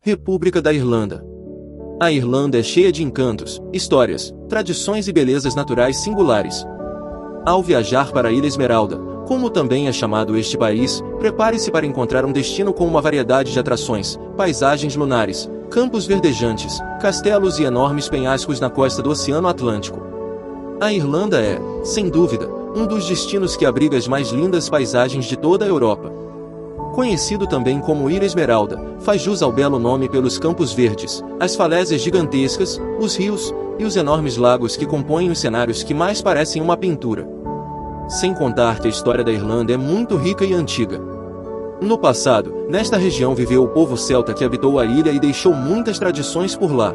República da Irlanda. A Irlanda é cheia de encantos, histórias, tradições e belezas naturais singulares. Ao viajar para a Ilha Esmeralda, como também é chamado este país, prepare-se para encontrar um destino com uma variedade de atrações, paisagens lunares, campos verdejantes, castelos e enormes penhascos na costa do Oceano Atlântico. A Irlanda é, sem dúvida, um dos destinos que abriga as mais lindas paisagens de toda a Europa. Conhecido também como Ilha Esmeralda, faz jus ao belo nome pelos campos verdes, as falésias gigantescas, os rios e os enormes lagos que compõem os cenários que mais parecem uma pintura. Sem contar que a história da Irlanda é muito rica e antiga. No passado, nesta região viveu o povo celta que habitou a ilha e deixou muitas tradições por lá.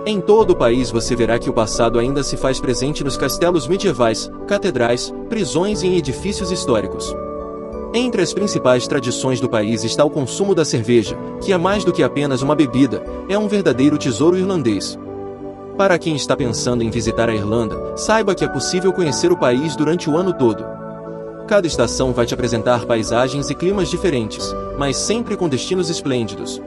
Em todo o país você verá que o passado ainda se faz presente nos castelos medievais, catedrais, prisões e em edifícios históricos. Entre as principais tradições do país está o consumo da cerveja, que é mais do que apenas uma bebida, é um verdadeiro tesouro irlandês. Para quem está pensando em visitar a Irlanda, saiba que é possível conhecer o país durante o ano todo. Cada estação vai te apresentar paisagens e climas diferentes, mas sempre com destinos esplêndidos.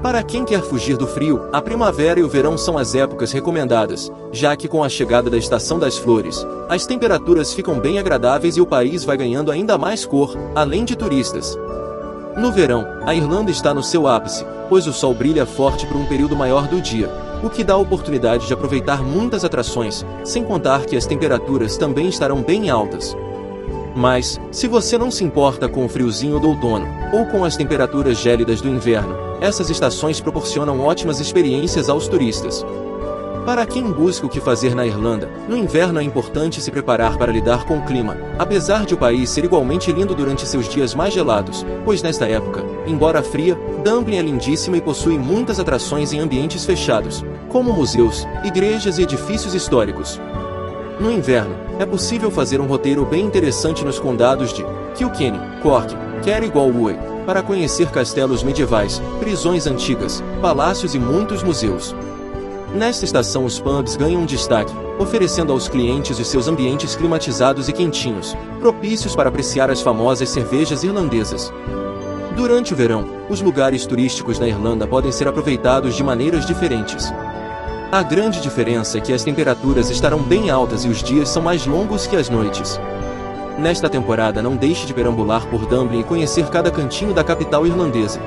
Para quem quer fugir do frio, a primavera e o verão são as épocas recomendadas, já que com a chegada da estação das flores, as temperaturas ficam bem agradáveis e o país vai ganhando ainda mais cor, além de turistas. No verão, a Irlanda está no seu ápice, pois o sol brilha forte por um período maior do dia, o que dá a oportunidade de aproveitar muitas atrações, sem contar que as temperaturas também estarão bem altas. Mas, se você não se importa com o friozinho do outono, ou com as temperaturas gélidas do inverno, essas estações proporcionam ótimas experiências aos turistas. Para quem busca o que fazer na Irlanda, no inverno é importante se preparar para lidar com o clima, apesar de o país ser igualmente lindo durante seus dias mais gelados, pois nesta época, embora fria, Dublin é lindíssima e possui muitas atrações em ambientes fechados, como museus, igrejas e edifícios históricos. No inverno, é possível fazer um roteiro bem interessante nos condados de Kilkenny, Cork, Kerry e Galway, para conhecer castelos medievais, prisões antigas, palácios e muitos museus. Nesta estação os pubs ganham destaque, oferecendo aos clientes os seus ambientes climatizados e quentinhos, propícios para apreciar as famosas cervejas irlandesas. Durante o verão, os lugares turísticos na Irlanda podem ser aproveitados de maneiras diferentes. A grande diferença é que as temperaturas estarão bem altas e os dias são mais longos que as noites. Nesta temporada não deixe de perambular por Dublin e conhecer cada cantinho da capital irlandesa.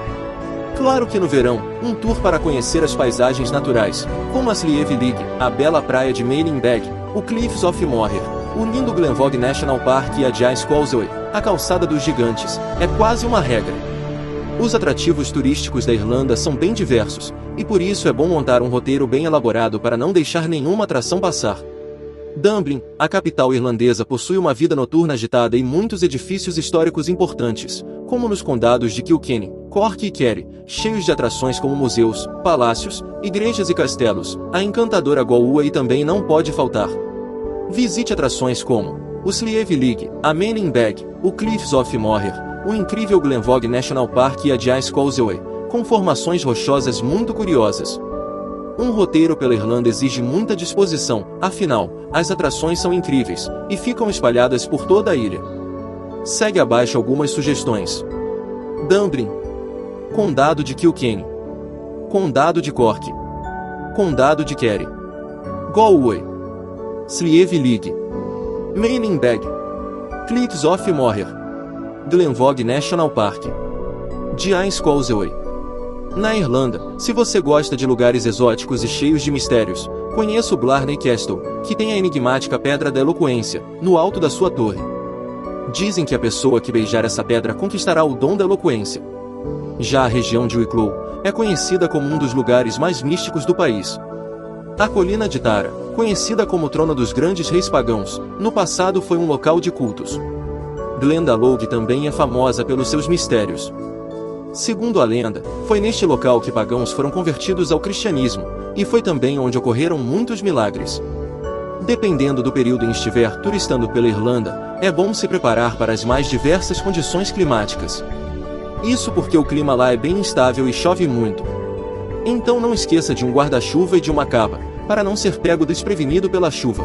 Claro que no verão, um tour para conhecer as paisagens naturais, como a Slieve League, a bela praia de Malinbeg, o Cliffs of Moher, o lindo Glenvogue National Park e a Giant's Causeway, a calçada dos gigantes, é quase uma regra. Os atrativos turísticos da Irlanda são bem diversos, e por isso é bom montar um roteiro bem elaborado para não deixar nenhuma atração passar. Dublin, a capital irlandesa, possui uma vida noturna agitada e muitos edifícios históricos importantes, como nos condados de Kilkenny, Cork e Kerry, cheios de atrações como museus, palácios, igrejas e castelos. A encantadora Galway também não pode faltar. Visite atrações como o Slieve League, a Malinbeg, o Cliffs of Moher, o incrível Glenvogue National Park e a Giant's Causeway, com formações rochosas muito curiosas. Um roteiro pela Irlanda exige muita disposição, afinal, as atrações são incríveis, e ficam espalhadas por toda a ilha. Segue abaixo algumas sugestões. Dublin, Condado de Kilkenny, Condado de Cork, Condado de Kerry, Galway, Slieve League, Malinbeg, Cliffs of Moher, Glenvogue National Park, Giant's Causeway. Na Irlanda, se você gosta de lugares exóticos e cheios de mistérios, conheça o Blarney Castle, que tem a enigmática Pedra da Eloquência, no alto da sua torre. Dizem que a pessoa que beijar essa pedra conquistará o dom da eloquência. Já a região de Wicklow é conhecida como um dos lugares mais místicos do país. A colina de Tara, conhecida como Trono dos Grandes Reis Pagãos, no passado foi um local de cultos. Glendalough também é famosa pelos seus mistérios. Segundo a lenda, foi neste local que pagãos foram convertidos ao cristianismo, e foi também onde ocorreram muitos milagres. Dependendo do período em que estiver turistando pela Irlanda, é bom se preparar para as mais diversas condições climáticas. Isso porque o clima lá é bem instável e chove muito. Então não esqueça de um guarda-chuva e de uma capa, para não ser pego desprevenido pela chuva.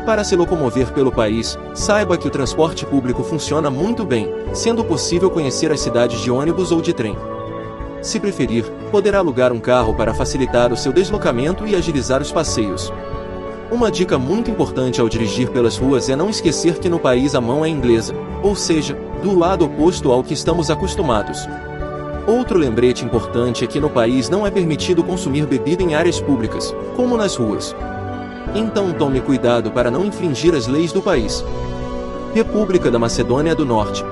Para se locomover pelo país, saiba que o transporte público funciona muito bem, sendo possível conhecer as cidades de ônibus ou de trem. Se preferir, poderá alugar um carro para facilitar o seu deslocamento e agilizar os passeios. Uma dica muito importante ao dirigir pelas ruas é não esquecer que no país a mão é inglesa, ou seja, do lado oposto ao que estamos acostumados. Outro lembrete importante é que no país não é permitido consumir bebida em áreas públicas, como nas ruas. Então tome cuidado para não infringir as leis do país. República da Macedônia do Norte.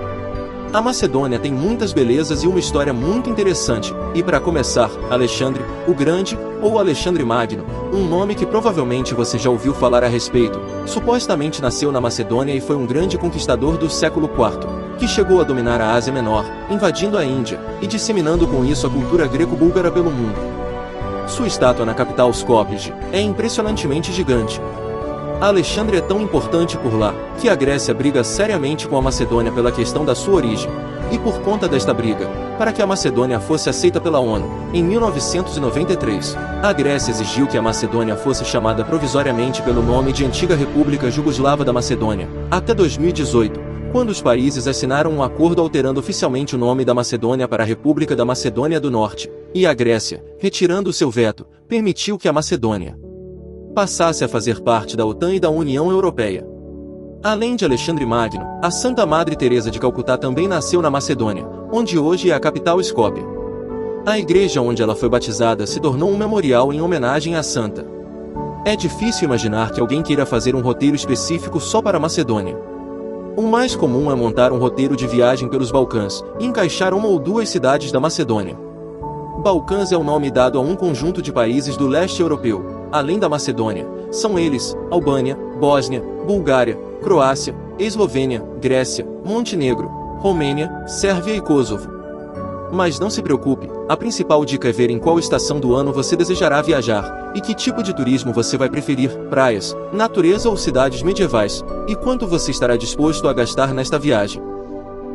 A Macedônia tem muitas belezas e uma história muito interessante, e para começar, Alexandre, o Grande, ou Alexandre Magno, um nome que provavelmente você já ouviu falar a respeito, supostamente nasceu na Macedônia e foi um grande conquistador do século IV, que chegou a dominar a Ásia Menor, invadindo a Índia, e disseminando com isso a cultura greco-búlgara pelo mundo. Sua estátua na capital Skopje é impressionantemente gigante. Alexandre é tão importante por lá, que a Grécia briga seriamente com a Macedônia pela questão da sua origem, e por conta desta briga, para que a Macedônia fosse aceita pela ONU, em 1993, a Grécia exigiu que a Macedônia fosse chamada provisoriamente pelo nome de Antiga República Jugoslava da Macedônia, até 2018, quando os países assinaram um acordo alterando oficialmente o nome da Macedônia para a República da Macedônia do Norte, e a Grécia, retirando o seu veto, permitiu que a Macedônia passasse a fazer parte da OTAN e da União Europeia. Além de Alexandre Magno, a Santa Madre Teresa de Calcutá também nasceu na Macedônia, onde hoje é a capital Skopje. A igreja onde ela foi batizada se tornou um memorial em homenagem à santa. É difícil imaginar que alguém queira fazer um roteiro específico só para a Macedônia. O mais comum é montar um roteiro de viagem pelos Balcãs e encaixar uma ou duas cidades da Macedônia. Balcãs é o nome dado a um conjunto de países do leste europeu, além da Macedônia. São eles: Albânia, Bósnia, Bulgária, Croácia, Eslovênia, Grécia, Montenegro, Romênia, Sérvia e Kosovo. Mas não se preocupe, a principal dica é ver em qual estação do ano você desejará viajar, e que tipo de turismo você vai preferir, praias, natureza ou cidades medievais, e quanto você estará disposto a gastar nesta viagem.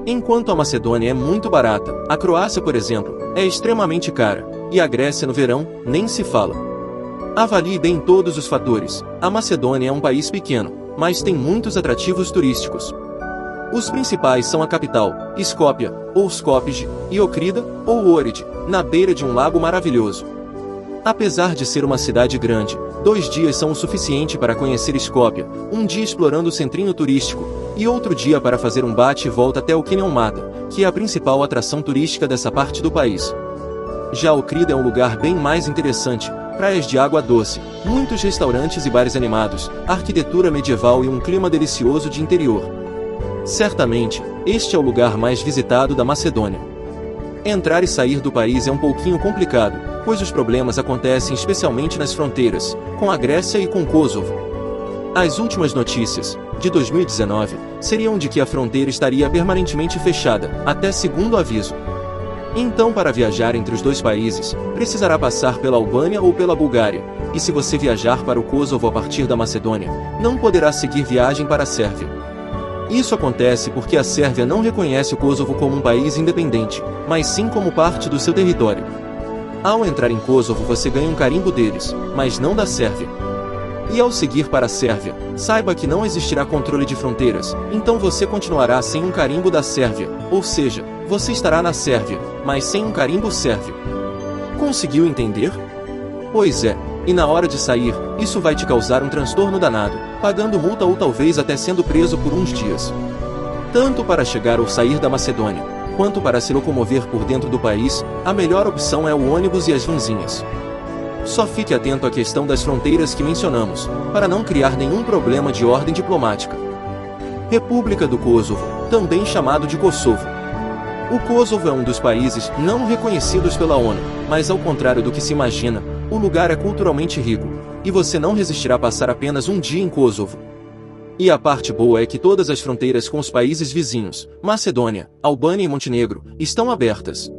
Enquanto a Macedônia é muito barata, a Croácia, por exemplo, é extremamente cara, e a Grécia no verão, nem se fala. Avalie bem todos os fatores. A Macedônia é um país pequeno, mas tem muitos atrativos turísticos. Os principais são a capital, Skopje, ou Skopje, e Okrida, ou Ohrid, na beira de um lago maravilhoso. Apesar de ser uma cidade grande, 2 dias são o suficiente para conhecer Skopje, um dia explorando o centrinho turístico, e outro dia para fazer um bate e volta até o Kinel Mata, que é a principal atração turística dessa parte do país. Já Okrida é um lugar bem mais interessante, praias de água doce, muitos restaurantes e bares animados, arquitetura medieval e um clima delicioso de interior. Certamente, este é o lugar mais visitado da Macedônia. Entrar e sair do país é um pouquinho complicado, pois os problemas acontecem especialmente nas fronteiras, com a Grécia e com Kosovo. As últimas notícias, de 2019, seriam de que a fronteira estaria permanentemente fechada, até segundo aviso. Então, para viajar entre os dois países, precisará passar pela Albânia ou pela Bulgária, e se você viajar para o Kosovo a partir da Macedônia, não poderá seguir viagem para a Sérvia. Isso acontece porque a Sérvia não reconhece o Kosovo como um país independente, mas sim como parte do seu território. Ao entrar em Kosovo você ganha um carimbo deles, mas não da Sérvia. E ao seguir para a Sérvia, saiba que não existirá controle de fronteiras, então você continuará sem um carimbo da Sérvia, ou seja, você estará na Sérvia, mas sem um carimbo sérvio. Conseguiu entender? Pois é, e na hora de sair, isso vai te causar um transtorno danado, pagando multa ou talvez até sendo preso por uns dias. Tanto para chegar ou sair da Macedônia, quanto para se locomover por dentro do país, a melhor opção é o ônibus e as vanzinhas. Só fique atento à questão das fronteiras que mencionamos, para não criar nenhum problema de ordem diplomática. República do Kosovo, também chamado de Kosovo. O Kosovo é um dos países não reconhecidos pela ONU, mas ao contrário do que se imagina, o lugar é culturalmente rico, e você não resistirá a passar apenas um dia em Kosovo. E a parte boa é que todas as fronteiras com os países vizinhos, Macedônia, Albânia e Montenegro, estão abertas.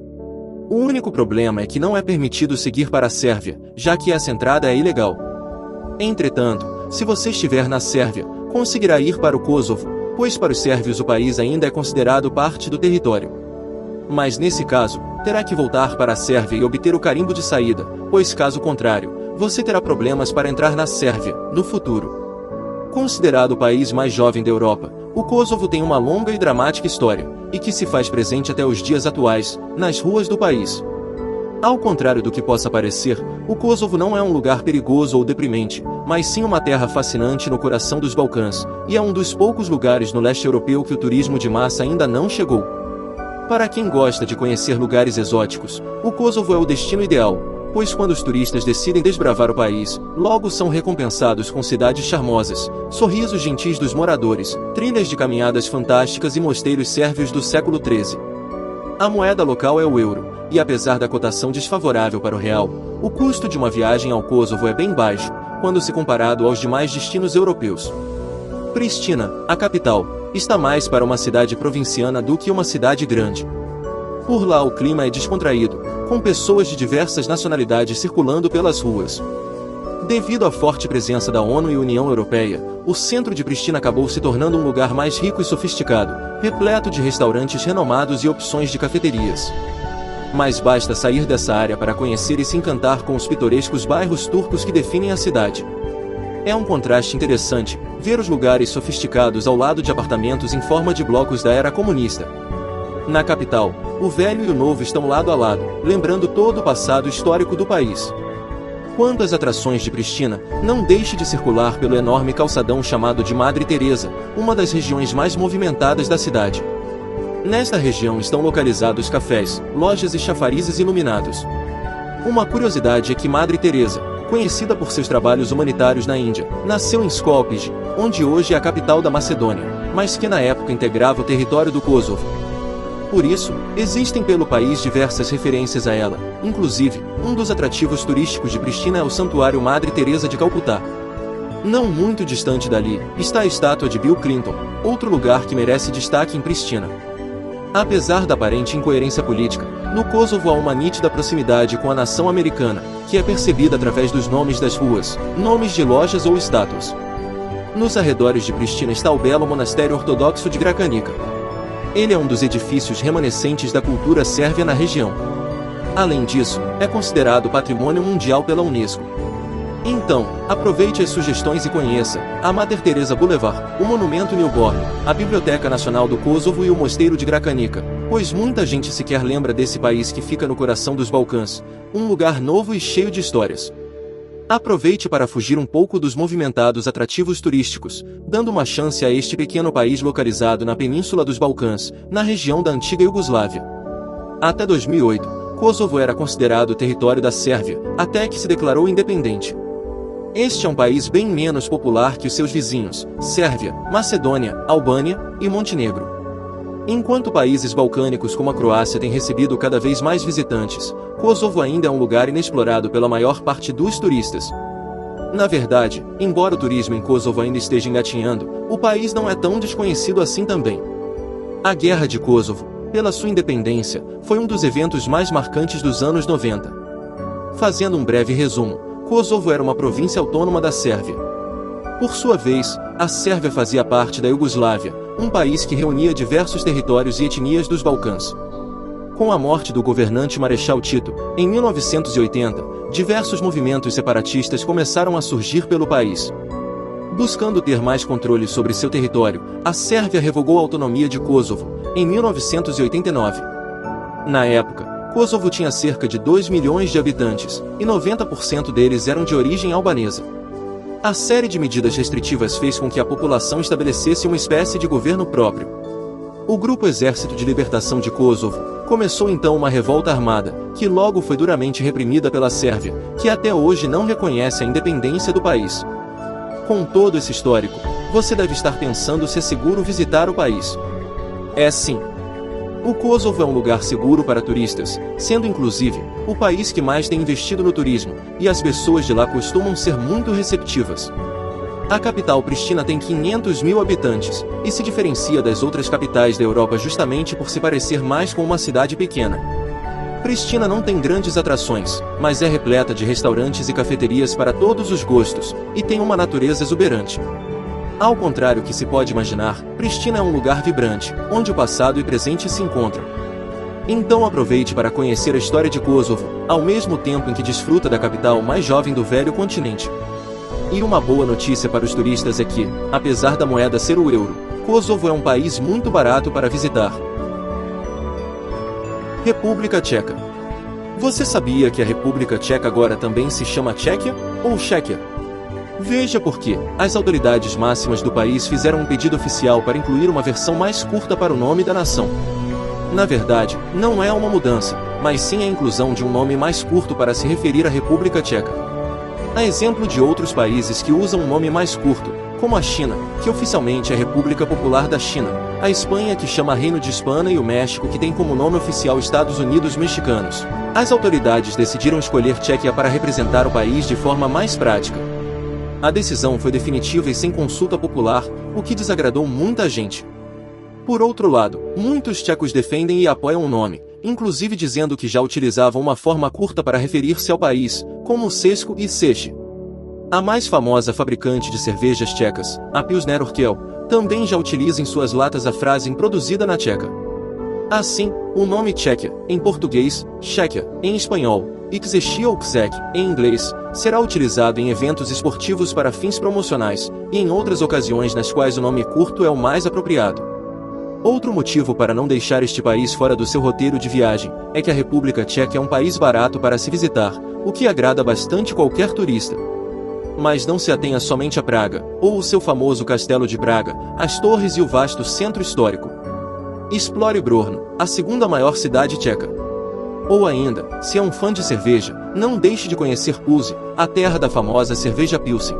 O único problema é que não é permitido seguir para a Sérvia, já que essa entrada é ilegal. Entretanto, se você estiver na Sérvia, conseguirá ir para o Kosovo, pois para os sérvios o país ainda é considerado parte do território. Mas nesse caso, terá que voltar para a Sérvia e obter o carimbo de saída, pois caso contrário, você terá problemas para entrar na Sérvia, no futuro. Considerado o país mais jovem da Europa, o Kosovo tem uma longa e dramática história, e que se faz presente até os dias atuais, nas ruas do país. Ao contrário do que possa parecer, o Kosovo não é um lugar perigoso ou deprimente, mas sim uma terra fascinante no coração dos Balcãs, e é um dos poucos lugares no leste europeu que o turismo de massa ainda não chegou. Para quem gosta de conhecer lugares exóticos, o Kosovo é o destino ideal, pois quando os turistas decidem desbravar o país, logo são recompensados com cidades charmosas, sorrisos gentis dos moradores, trilhas de caminhadas fantásticas e mosteiros sérvios do século XIII. A moeda local é o euro, e apesar da cotação desfavorável para o real, o custo de uma viagem ao Kosovo é bem baixo, quando se comparado aos demais destinos europeus. Pristina, a capital, está mais para uma cidade provinciana do que uma cidade grande. Por lá o clima é descontraído, com pessoas de diversas nacionalidades circulando pelas ruas. Devido à forte presença da ONU e União Europeia, o centro de Pristina acabou se tornando um lugar mais rico e sofisticado, repleto de restaurantes renomados e opções de cafeterias. Mas basta sair dessa área para conhecer e se encantar com os pitorescos bairros turcos que definem a cidade. É um contraste interessante ver os lugares sofisticados ao lado de apartamentos em forma de blocos da era comunista. Na capital, o velho e o novo estão lado a lado, lembrando todo o passado histórico do país. Quanto às atrações de Pristina, não deixe de circular pelo enorme calçadão chamado de Madre Teresa, uma das regiões mais movimentadas da cidade. Nesta região estão localizados cafés, lojas e chafarizes iluminados. Uma curiosidade é que Madre Teresa, conhecida por seus trabalhos humanitários na Índia, nasceu em Skopje, onde hoje é a capital da Macedônia, mas que na época integrava o território do Kosovo. Por isso, existem pelo país diversas referências a ela, inclusive, um dos atrativos turísticos de Pristina é o Santuário Madre Teresa de Calcutá. Não muito distante dali, está a estátua de Bill Clinton, outro lugar que merece destaque em Pristina. Apesar da aparente incoerência política, no Kosovo há uma nítida proximidade com a nação americana, que é percebida através dos nomes das ruas, nomes de lojas ou estátuas. Nos arredores de Pristina está o belo monastério ortodoxo de Gračanica. Ele é um dos edifícios remanescentes da cultura sérvia na região. Além disso, é considerado Patrimônio Mundial pela Unesco. Então, aproveite as sugestões e conheça a Mater Teresa Boulevard, o Monumento Newborn, a Biblioteca Nacional do Kosovo e o Mosteiro de Gračanica, pois muita gente sequer lembra desse país que fica no coração dos Balcãs, um lugar novo e cheio de histórias. Aproveite para fugir um pouco dos movimentados atrativos turísticos, dando uma chance a este pequeno país localizado na Península dos Balcãs, na região da antiga Iugoslávia. Até 2008, Kosovo era considerado território da Sérvia, até que se declarou independente. Este é um país bem menos popular que os seus vizinhos, Sérvia, Macedônia, Albânia e Montenegro. Enquanto países balcânicos como a Croácia têm recebido cada vez mais visitantes, Kosovo ainda é um lugar inexplorado pela maior parte dos turistas. Na verdade, embora o turismo em Kosovo ainda esteja engatinhando, o país não é tão desconhecido assim também. A Guerra de Kosovo, pela sua independência, foi um dos eventos mais marcantes dos anos 90. Fazendo um breve resumo, Kosovo era uma província autônoma da Sérvia. Por sua vez, a Sérvia fazia parte da Iugoslávia, um país que reunia diversos territórios e etnias dos Balcãs. Com a morte do governante Marechal Tito, em 1980, diversos movimentos separatistas começaram a surgir pelo país. Buscando ter mais controle sobre seu território, a Sérvia revogou a autonomia de Kosovo, em 1989. Na época, Kosovo tinha cerca de 2 milhões de habitantes, e 90% deles eram de origem albanesa. A série de medidas restritivas fez com que a população estabelecesse uma espécie de governo próprio. O Grupo Exército de Libertação de Kosovo começou então uma revolta armada, que logo foi duramente reprimida pela Sérvia, que até hoje não reconhece a independência do país. Com todo esse histórico, você deve estar pensando se é seguro visitar o país. É sim. O Kosovo é um lugar seguro para turistas, sendo inclusive o país que mais tem investido no turismo, e as pessoas de lá costumam ser muito receptivas. A capital Pristina tem 500 mil habitantes, e se diferencia das outras capitais da Europa justamente por se parecer mais com uma cidade pequena. Pristina não tem grandes atrações, mas é repleta de restaurantes e cafeterias para todos os gostos, e tem uma natureza exuberante. Ao contrário do que se pode imaginar, Pristina é um lugar vibrante, onde o passado e o presente se encontram. Então aproveite para conhecer a história de Kosovo, ao mesmo tempo em que desfruta da capital mais jovem do velho continente. E uma boa notícia para os turistas é que, apesar da moeda ser o euro, Kosovo é um país muito barato para visitar. República Tcheca. Você sabia que a República Tcheca agora também se chama Tchequia ou Chequia? Veja por quê. As autoridades máximas do país fizeram um pedido oficial para incluir uma versão mais curta para o nome da nação. Na verdade, não é uma mudança, mas sim a inclusão de um nome mais curto para se referir à República Tcheca. A exemplo de outros países que usam um nome mais curto, como a China, que oficialmente é República Popular da China, a Espanha, que chama Reino de Espanha, e o México, que tem como nome oficial Estados Unidos Mexicanos. As autoridades decidiram escolher Tchequia para representar o país de forma mais prática. A decisão foi definitiva e sem consulta popular, o que desagradou muita gente. Por outro lado, muitos tchecos defendem e apoiam o nome, inclusive dizendo que já utilizavam uma forma curta para referir-se ao país, como Česko e Češi. A mais famosa fabricante de cervejas tchecas, a Pilsner Urquell, também já utiliza em suas latas a frase produzida na Tcheca. Assim, o nome Tchequia, em português, Chequia, em espanhol, e Czechia ou Czech, em inglês, será utilizado em eventos esportivos para fins promocionais, e em outras ocasiões nas quais o nome curto é o mais apropriado. Outro motivo para não deixar este país fora do seu roteiro de viagem é que a República Tcheca é um país barato para se visitar, o que agrada bastante qualquer turista. Mas não se atenha somente a Praga, ou o seu famoso Castelo de Praga, as torres e o vasto centro histórico. Explore Brno, a segunda maior cidade tcheca. Ou ainda, se é um fã de cerveja, não deixe de conhecer Pulse, a terra da famosa cerveja Pilsen.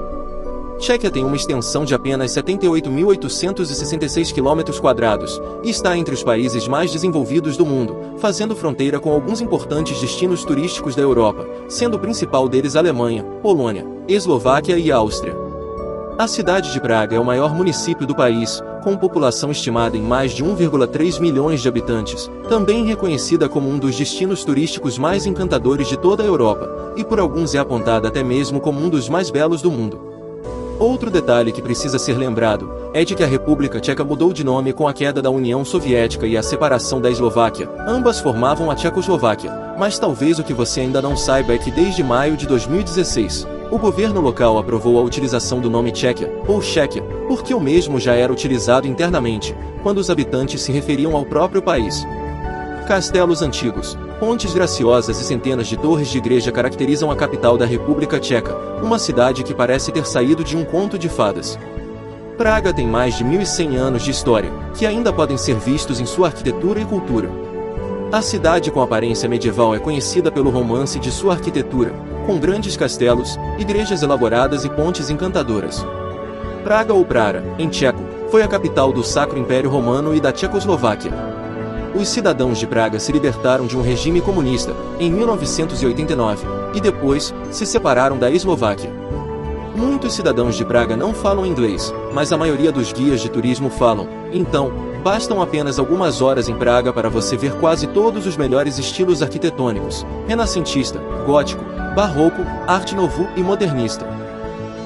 Tchequia tem uma extensão de apenas 78.866 km² e está entre os países mais desenvolvidos do mundo, fazendo fronteira com alguns importantes destinos turísticos da Europa, sendo o principal deles a Alemanha, Polônia, Eslováquia e Áustria. A cidade de Praga é o maior município do país, com população estimada em mais de 1,3 milhões de habitantes, também reconhecida como um dos destinos turísticos mais encantadores de toda a Europa, e por alguns é apontada até mesmo como um dos mais belos do mundo. Outro detalhe que precisa ser lembrado é de que a República Tcheca mudou de nome com a queda da União Soviética e a separação da Eslováquia. Ambas formavam a Tchecoslováquia, mas talvez o que você ainda não saiba é que desde maio de 2016, o governo local aprovou a utilização do nome Tchequia, ou Chequia, porque o mesmo já era utilizado internamente, quando os habitantes se referiam ao próprio país. Castelos antigos, pontes graciosas e centenas de torres de igreja caracterizam a capital da República Tcheca, uma cidade que parece ter saído de um conto de fadas. Praga tem mais de 1.100 anos de história, que ainda podem ser vistos em sua arquitetura e cultura. A cidade com aparência medieval é conhecida pelo romance de sua arquitetura, com grandes castelos, igrejas elaboradas e pontes encantadoras. Praga ou Prara, em tcheco, foi a capital do Sacro Império Romano e da Tchecoslováquia. Os cidadãos de Praga se libertaram de um regime comunista, em 1989, e depois, se separaram da Eslováquia. Muitos cidadãos de Praga não falam inglês, mas a maioria dos guias de turismo falam, então, bastam apenas algumas horas em Praga para você ver quase todos os melhores estilos arquitetônicos: renascentista, gótico, barroco, arte nouveau e modernista.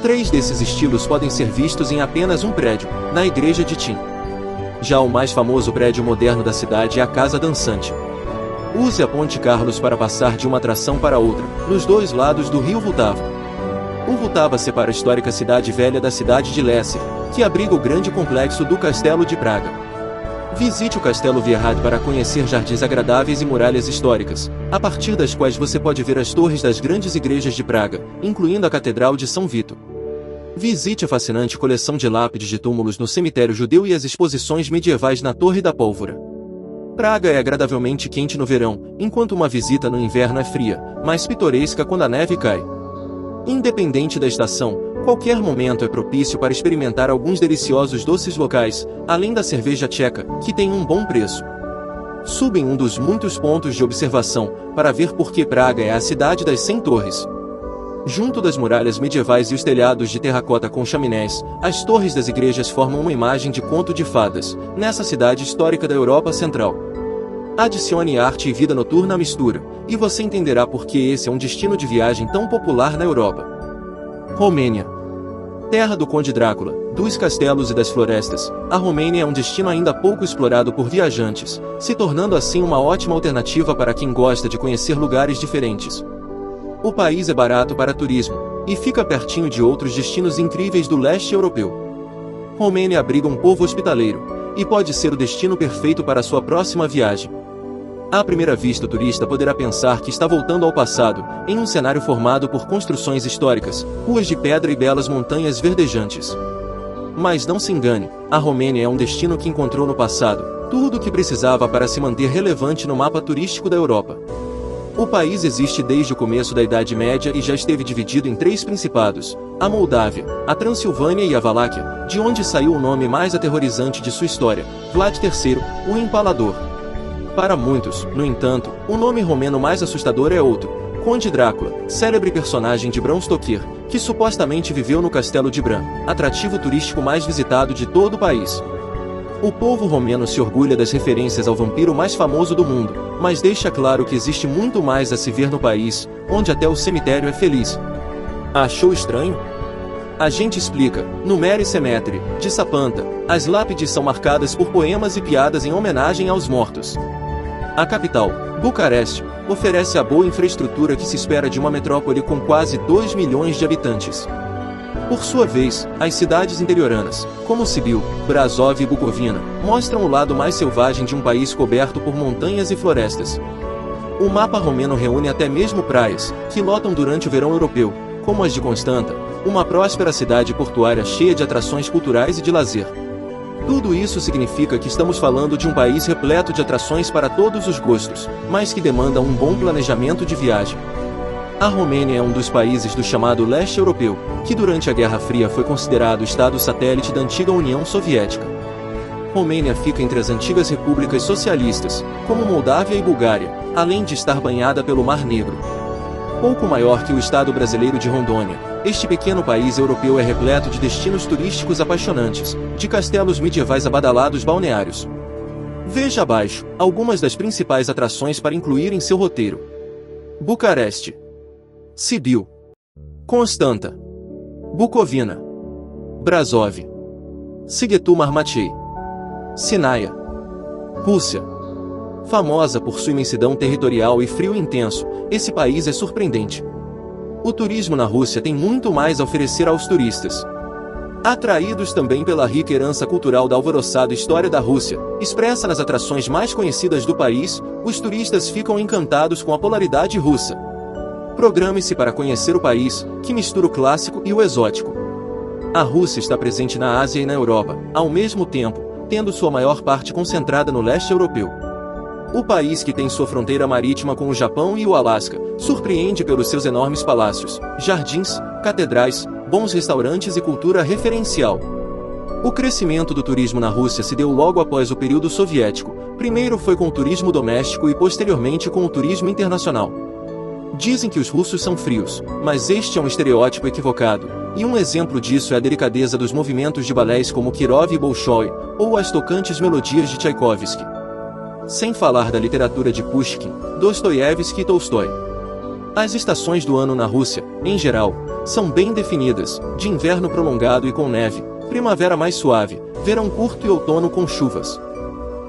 3 desses estilos podem ser vistos em apenas um prédio, na Igreja de Tim. Já o mais famoso prédio moderno da cidade é a Casa Dançante. Use a Ponte Carlos para passar de uma atração para outra, nos dois lados do rio Vltava. O Vltava separa a histórica cidade velha da cidade de Lesser, que abriga o grande complexo do Castelo de Praga. Visite o Castelo Vierrad para conhecer jardins agradáveis e muralhas históricas, a partir das quais você pode ver as torres das grandes igrejas de Praga, incluindo a Catedral de São Vito. Visite a fascinante coleção de lápides de túmulos no cemitério judeu e as exposições medievais na Torre da Pólvora. Praga é agradavelmente quente no verão, enquanto uma visita no inverno é fria, mas pitoresca quando a neve cai. Independente da estação, qualquer momento é propício para experimentar alguns deliciosos doces locais, além da cerveja tcheca, que tem um bom preço. Suba em um dos muitos pontos de observação, para ver por que Praga é a cidade das 100 torres. Junto das muralhas medievais e os telhados de terracota com chaminés, as torres das igrejas formam uma imagem de conto de fadas, nessa cidade histórica da Europa Central. Adicione arte e vida noturna à mistura, e você entenderá por que esse é um destino de viagem tão popular na Europa. Romênia. Terra do Conde Drácula, dos castelos e das florestas, a Romênia é um destino ainda pouco explorado por viajantes, se tornando assim uma ótima alternativa para quem gosta de conhecer lugares diferentes. O país é barato para turismo, e fica pertinho de outros destinos incríveis do leste europeu. Romênia abriga um povo hospitaleiro, e pode ser o destino perfeito para sua próxima viagem. À primeira vista, o turista poderá pensar que está voltando ao passado, em um cenário formado por construções históricas, ruas de pedra e belas montanhas verdejantes. Mas não se engane, a Romênia é um destino que encontrou no passado tudo o que precisava para se manter relevante no mapa turístico da Europa. O país existe desde o começo da Idade Média e já esteve dividido em 3 principados: a Moldávia, a Transilvânia e a Valáquia, de onde saiu o nome mais aterrorizante de sua história, Vlad III, o Empalador. Para muitos, no entanto, o nome romeno mais assustador é outro: Conde Drácula, célebre personagem de Bram Stoker, que supostamente viveu no Castelo de Bran, atrativo turístico mais visitado de todo o país. O povo romeno se orgulha das referências ao vampiro mais famoso do mundo, mas deixa claro que existe muito mais a se ver no país, onde até o cemitério é feliz. Achou estranho? A gente explica. No Mare Cemetery, de Sapanta, as lápides são marcadas por poemas e piadas em homenagem aos mortos. A capital, Bucareste, oferece a boa infraestrutura que se espera de uma metrópole com quase 2 milhões de habitantes. Por sua vez, as cidades interioranas, como Sibiu, Brasov e Bukovina, mostram o lado mais selvagem de um país coberto por montanhas e florestas. O mapa romeno reúne até mesmo praias, que lotam durante o verão europeu, como as de Constanta, uma próspera cidade portuária cheia de atrações culturais e de lazer. Tudo isso significa que estamos falando de um país repleto de atrações para todos os gostos, mas que demanda um bom planejamento de viagem. A Romênia é um dos países do chamado leste europeu, que durante a Guerra Fria foi considerado estado satélite da antiga União Soviética. Romênia fica entre as antigas repúblicas socialistas, como Moldávia e Bulgária, além de estar banhada pelo Mar Negro. Pouco maior que o estado brasileiro de Rondônia, este pequeno país europeu é repleto de destinos turísticos apaixonantes, de castelos medievais a badalados balneários. Veja abaixo algumas das principais atrações para incluir em seu roteiro: Bucareste, Sibiu, Constanta, Bukovina, Brasov, Sighetu-Marmației, Sinaia. Rússia. Famosa por sua imensidão territorial e frio intenso, esse país é surpreendente. O turismo na Rússia tem muito mais a oferecer aos turistas. Atraídos também pela rica herança cultural da alvoroçada história da Rússia, expressa nas atrações mais conhecidas do país, os turistas ficam encantados com a polaridade russa. Programe-se para conhecer o país, que mistura o clássico e o exótico. A Rússia está presente na Ásia e na Europa, ao mesmo tempo, tendo sua maior parte concentrada no leste europeu. O país, que tem sua fronteira marítima com o Japão e o Alasca, surpreende pelos seus enormes palácios, jardins, catedrais, bons restaurantes e cultura referencial. O crescimento do turismo na Rússia se deu logo após o período soviético. Primeiro foi com o turismo doméstico e posteriormente com o turismo internacional. Dizem que os russos são frios, mas este é um estereótipo equivocado, e um exemplo disso é a delicadeza dos movimentos de balés como Kirov e Bolshoi, ou as tocantes melodias de Tchaikovsky. Sem falar da literatura de Pushkin, Dostoiévski e Tolstói. As estações do ano na Rússia, em geral, são bem definidas: de inverno prolongado e com neve, primavera mais suave, verão curto e outono com chuvas.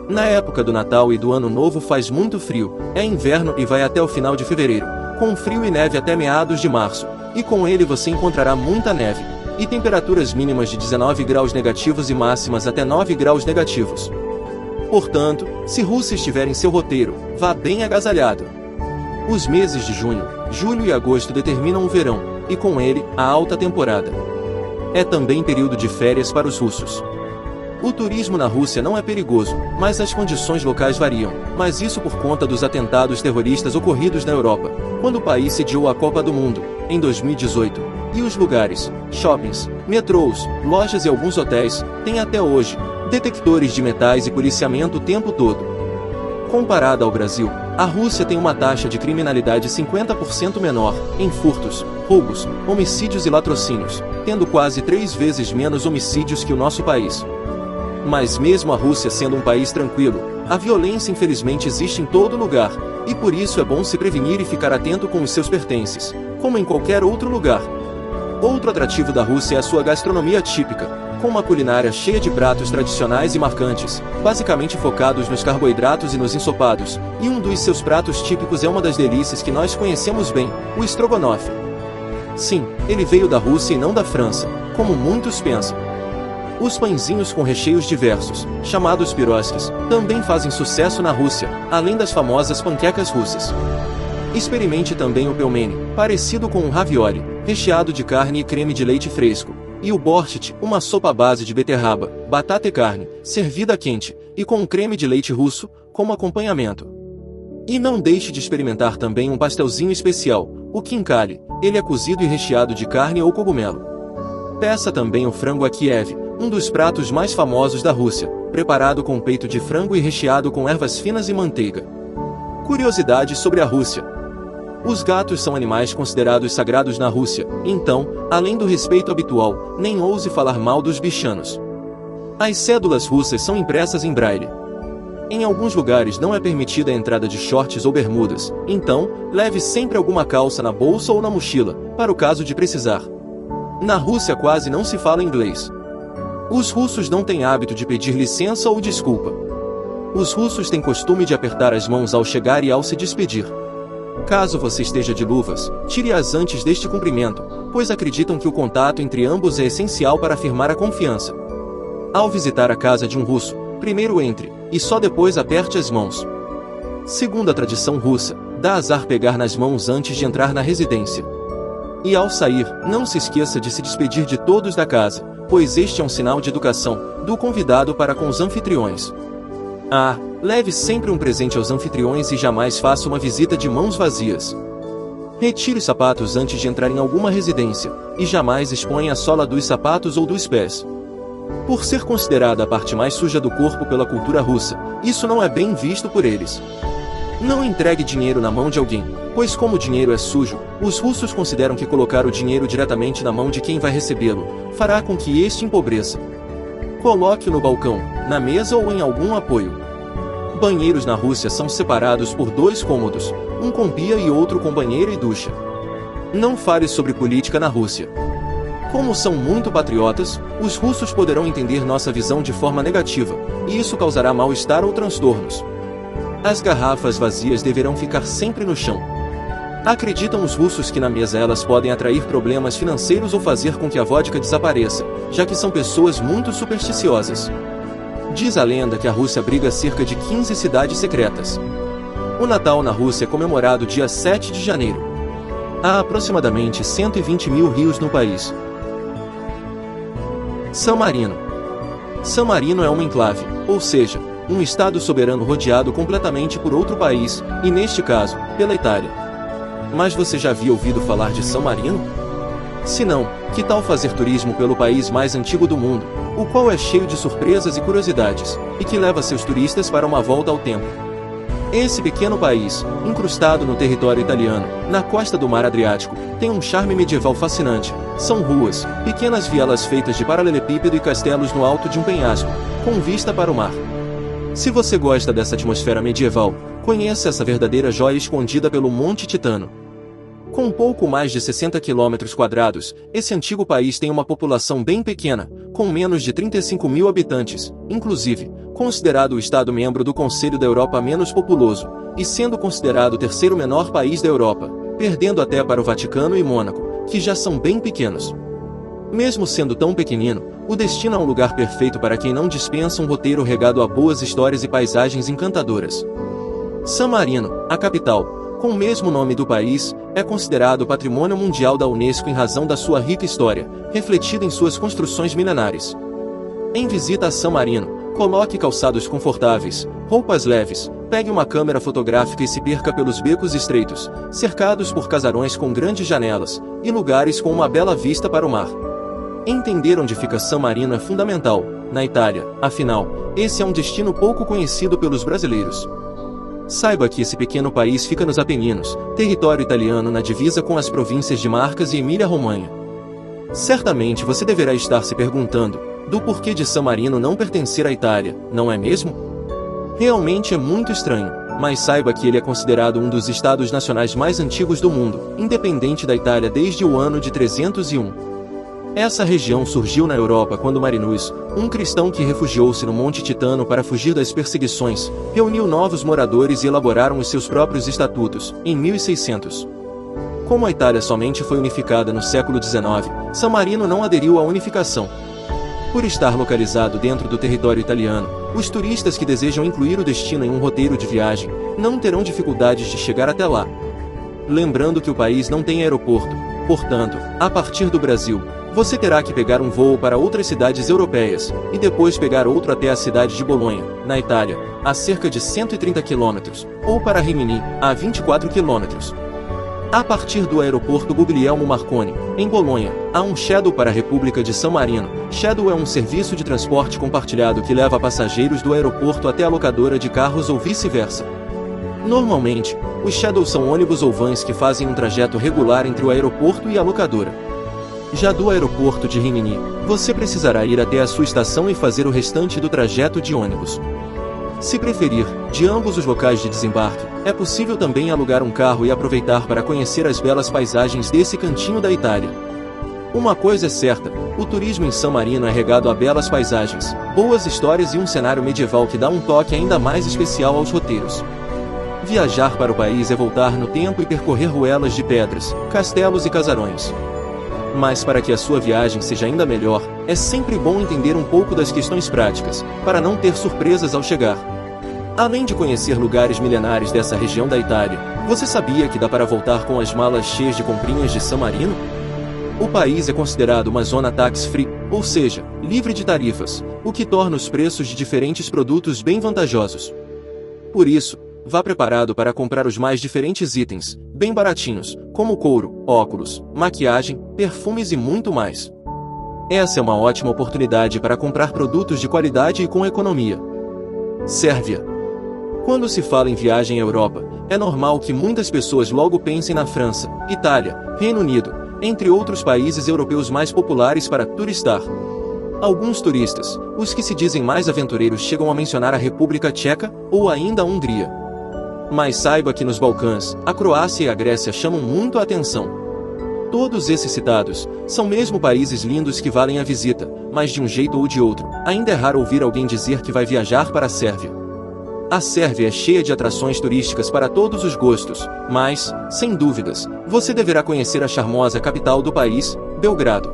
Na época do Natal e do Ano Novo faz muito frio, é inverno e vai até o final de fevereiro, com frio e neve até meados de março, e com ele você encontrará muita neve, e temperaturas mínimas de 19 graus negativos e máximas até 9 graus negativos. Portanto, se Rússia estiver em seu roteiro, vá bem agasalhado. Os meses de junho, julho e agosto determinam o verão, e com ele, a alta temporada. É também período de férias para os russos. O turismo na Rússia não é perigoso, mas as condições locais variam, mas isso por conta dos atentados terroristas ocorridos na Europa, quando o país sediou a Copa do Mundo, em 2018, e os lugares, shoppings, metrôs, lojas e alguns hotéis, têm até hoje detectores de metais e policiamento o tempo todo. Comparada ao Brasil, a Rússia tem uma taxa de criminalidade 50% menor, em furtos, roubos, homicídios e latrocínios, tendo quase 3 vezes menos homicídios que o nosso país. Mas mesmo a Rússia sendo um país tranquilo, a violência infelizmente existe em todo lugar, e por isso é bom se prevenir e ficar atento com os seus pertences, como em qualquer outro lugar. Outro atrativo da Rússia é a sua gastronomia típica, com uma culinária cheia de pratos tradicionais e marcantes, basicamente focados nos carboidratos e nos ensopados, e um dos seus pratos típicos é uma das delícias que nós conhecemos bem, o estrogonofe. Sim, ele veio da Rússia e não da França, como muitos pensam. Os pãezinhos com recheios diversos, chamados piroskis, também fazem sucesso na Rússia, além das famosas panquecas russas. Experimente também o pelmeni, parecido com um ravioli, recheado de carne e creme de leite fresco, e o borscht, uma sopa à base de beterraba, batata e carne, servida quente, e com um creme de leite russo, como acompanhamento. E não deixe de experimentar também um pastelzinho especial, o khinkali, ele é cozido e recheado de carne ou cogumelo. Peça também o frango a Kiev, um dos pratos mais famosos da Rússia, preparado com peito de frango e recheado com ervas finas e manteiga. Curiosidades sobre a Rússia. Os gatos são animais considerados sagrados na Rússia, então, além do respeito habitual, nem ouse falar mal dos bichanos. As cédulas russas são impressas em braille. Em alguns lugares não é permitida a entrada de shorts ou bermudas, então, leve sempre alguma calça na bolsa ou na mochila, para o caso de precisar. Na Rússia quase não se fala inglês. Os russos não têm hábito de pedir licença ou desculpa. Os russos têm costume de apertar as mãos ao chegar e ao se despedir. Caso você esteja de luvas, tire-as antes deste cumprimento, pois acreditam que o contato entre ambos é essencial para afirmar a confiança. Ao visitar a casa de um russo, primeiro entre, e só depois aperte as mãos. Segundo a tradição russa, dá azar pegar nas mãos antes de entrar na residência. E ao sair, não se esqueça de se despedir de todos da casa, pois este é um sinal de educação do convidado para com os anfitriões. Leve sempre um presente aos anfitriões e jamais faça uma visita de mãos vazias. Retire os sapatos antes de entrar em alguma residência, e jamais exponha a sola dos sapatos ou dos pés. Por ser considerada a parte mais suja do corpo pela cultura russa, isso não é bem visto por eles. Não entregue dinheiro na mão de alguém, pois como o dinheiro é sujo, os russos consideram que colocar o dinheiro diretamente na mão de quem vai recebê-lo fará com que este empobreça. Coloque-o no balcão, na mesa ou em algum apoio. Banheiros na Rússia são separados por 2 cômodos, um com pia e outro com banheiro e ducha. Não fale sobre política na Rússia. Como são muito patriotas, os russos poderão entender nossa visão de forma negativa, e isso causará mal-estar ou transtornos. As garrafas vazias deverão ficar sempre no chão. Acreditam os russos que na mesa elas podem atrair problemas financeiros ou fazer com que a vodka desapareça, já que são pessoas muito supersticiosas. Diz a lenda que a Rússia abriga cerca de 15 cidades secretas. O Natal na Rússia é comemorado dia 7 de janeiro. Há aproximadamente 120 mil rios no país. San Marino. San Marino é uma enclave, ou seja, um estado soberano rodeado completamente por outro país, e neste caso, pela Itália. Mas você já havia ouvido falar de San Marino? Se não, que tal fazer turismo pelo país mais antigo do mundo, o qual é cheio de surpresas e curiosidades, e que leva seus turistas para uma volta ao tempo. Esse pequeno país, incrustado no território italiano, na costa do Mar Adriático, tem um charme medieval fascinante. São ruas, pequenas vielas feitas de paralelepípedo e castelos no alto de um penhasco, com vista para o mar. Se você gosta dessa atmosfera medieval, conheça essa verdadeira joia escondida pelo Monte Titano. Com pouco mais de 60 km², esse antigo país tem uma população bem pequena, com menos de 35 mil habitantes, inclusive, considerado o Estado-membro do Conselho da Europa menos populoso, e sendo considerado o terceiro menor país da Europa, perdendo até para o Vaticano e Mônaco, que já são bem pequenos. Mesmo sendo tão pequenino, o destino é um lugar perfeito para quem não dispensa um roteiro regado a boas histórias e paisagens encantadoras. San Marino, a capital, com o mesmo nome do país, é considerado Patrimônio Mundial da Unesco em razão da sua rica história, refletida em suas construções milenares. Em visita a San Marino, coloque calçados confortáveis, roupas leves, pegue uma câmera fotográfica e se perca pelos becos estreitos, cercados por casarões com grandes janelas, e lugares com uma bela vista para o mar. Entender onde fica San Marino é fundamental, na Itália, afinal, esse é um destino pouco conhecido pelos brasileiros. Saiba que esse pequeno país fica nos Apeninos, território italiano na divisa com as províncias de Marcas e Emília-Romanha. Certamente você deverá estar se perguntando do porquê de San Marino não pertencer à Itália, não é mesmo? Realmente é muito estranho, mas saiba que ele é considerado um dos estados nacionais mais antigos do mundo, independente da Itália desde o ano de 301. Essa região surgiu na Europa quando Marinus, um cristão que refugiou-se no Monte Titano para fugir das perseguições, reuniu novos moradores e elaboraram os seus próprios estatutos, em 1600. Como a Itália somente foi unificada no século XIX, San Marino não aderiu à unificação. Por estar localizado dentro do território italiano, os turistas que desejam incluir o destino em um roteiro de viagem não terão dificuldades de chegar até lá. Lembrando que o país não tem aeroporto, portanto, a partir do Brasil, você terá que pegar um voo para outras cidades europeias, e depois pegar outro até a cidade de Bolonha, na Itália, a cerca de 130 km, ou para Rimini, a 24 km. A partir do aeroporto Guglielmo Marconi, em Bolonha, há um shuttle para a República de San Marino. Shuttle é um serviço de transporte compartilhado que leva passageiros do aeroporto até a locadora de carros ou vice-versa. Normalmente, os shuttles são ônibus ou vans que fazem um trajeto regular entre o aeroporto e a locadora. Já do aeroporto de Rimini, você precisará ir até a sua estação e fazer o restante do trajeto de ônibus. Se preferir, de ambos os locais de desembarque, é possível também alugar um carro e aproveitar para conhecer as belas paisagens desse cantinho da Itália. Uma coisa é certa, o turismo em San Marino é regado a belas paisagens, boas histórias e um cenário medieval que dá um toque ainda mais especial aos roteiros. Viajar para o país é voltar no tempo e percorrer ruelas de pedras, castelos e casarões. Mas para que a sua viagem seja ainda melhor, é sempre bom entender um pouco das questões práticas, para não ter surpresas ao chegar. Além de conhecer lugares milenares dessa região da Itália, você sabia que dá para voltar com as malas cheias de comprinhas de San Marino? O país é considerado uma zona tax-free, ou seja, livre de tarifas, o que torna os preços de diferentes produtos bem vantajosos. Por isso, vá preparado para comprar os mais diferentes itens, bem baratinhos, como couro, óculos, maquiagem, perfumes e muito mais. Essa é uma ótima oportunidade para comprar produtos de qualidade e com economia. Sérvia. Quando se fala em viagem à Europa, é normal que muitas pessoas logo pensem na França, Itália, Reino Unido, entre outros países europeus mais populares para turistar. Alguns turistas, os que se dizem mais aventureiros, chegam a mencionar a República Tcheca ou ainda a Hungria. Mas saiba que nos Balcãs, a Croácia e a Grécia chamam muito a atenção. Todos esses citados são mesmo países lindos que valem a visita, mas de um jeito ou de outro, ainda é raro ouvir alguém dizer que vai viajar para a Sérvia. A Sérvia é cheia de atrações turísticas para todos os gostos, mas, sem dúvidas, você deverá conhecer a charmosa capital do país, Belgrado.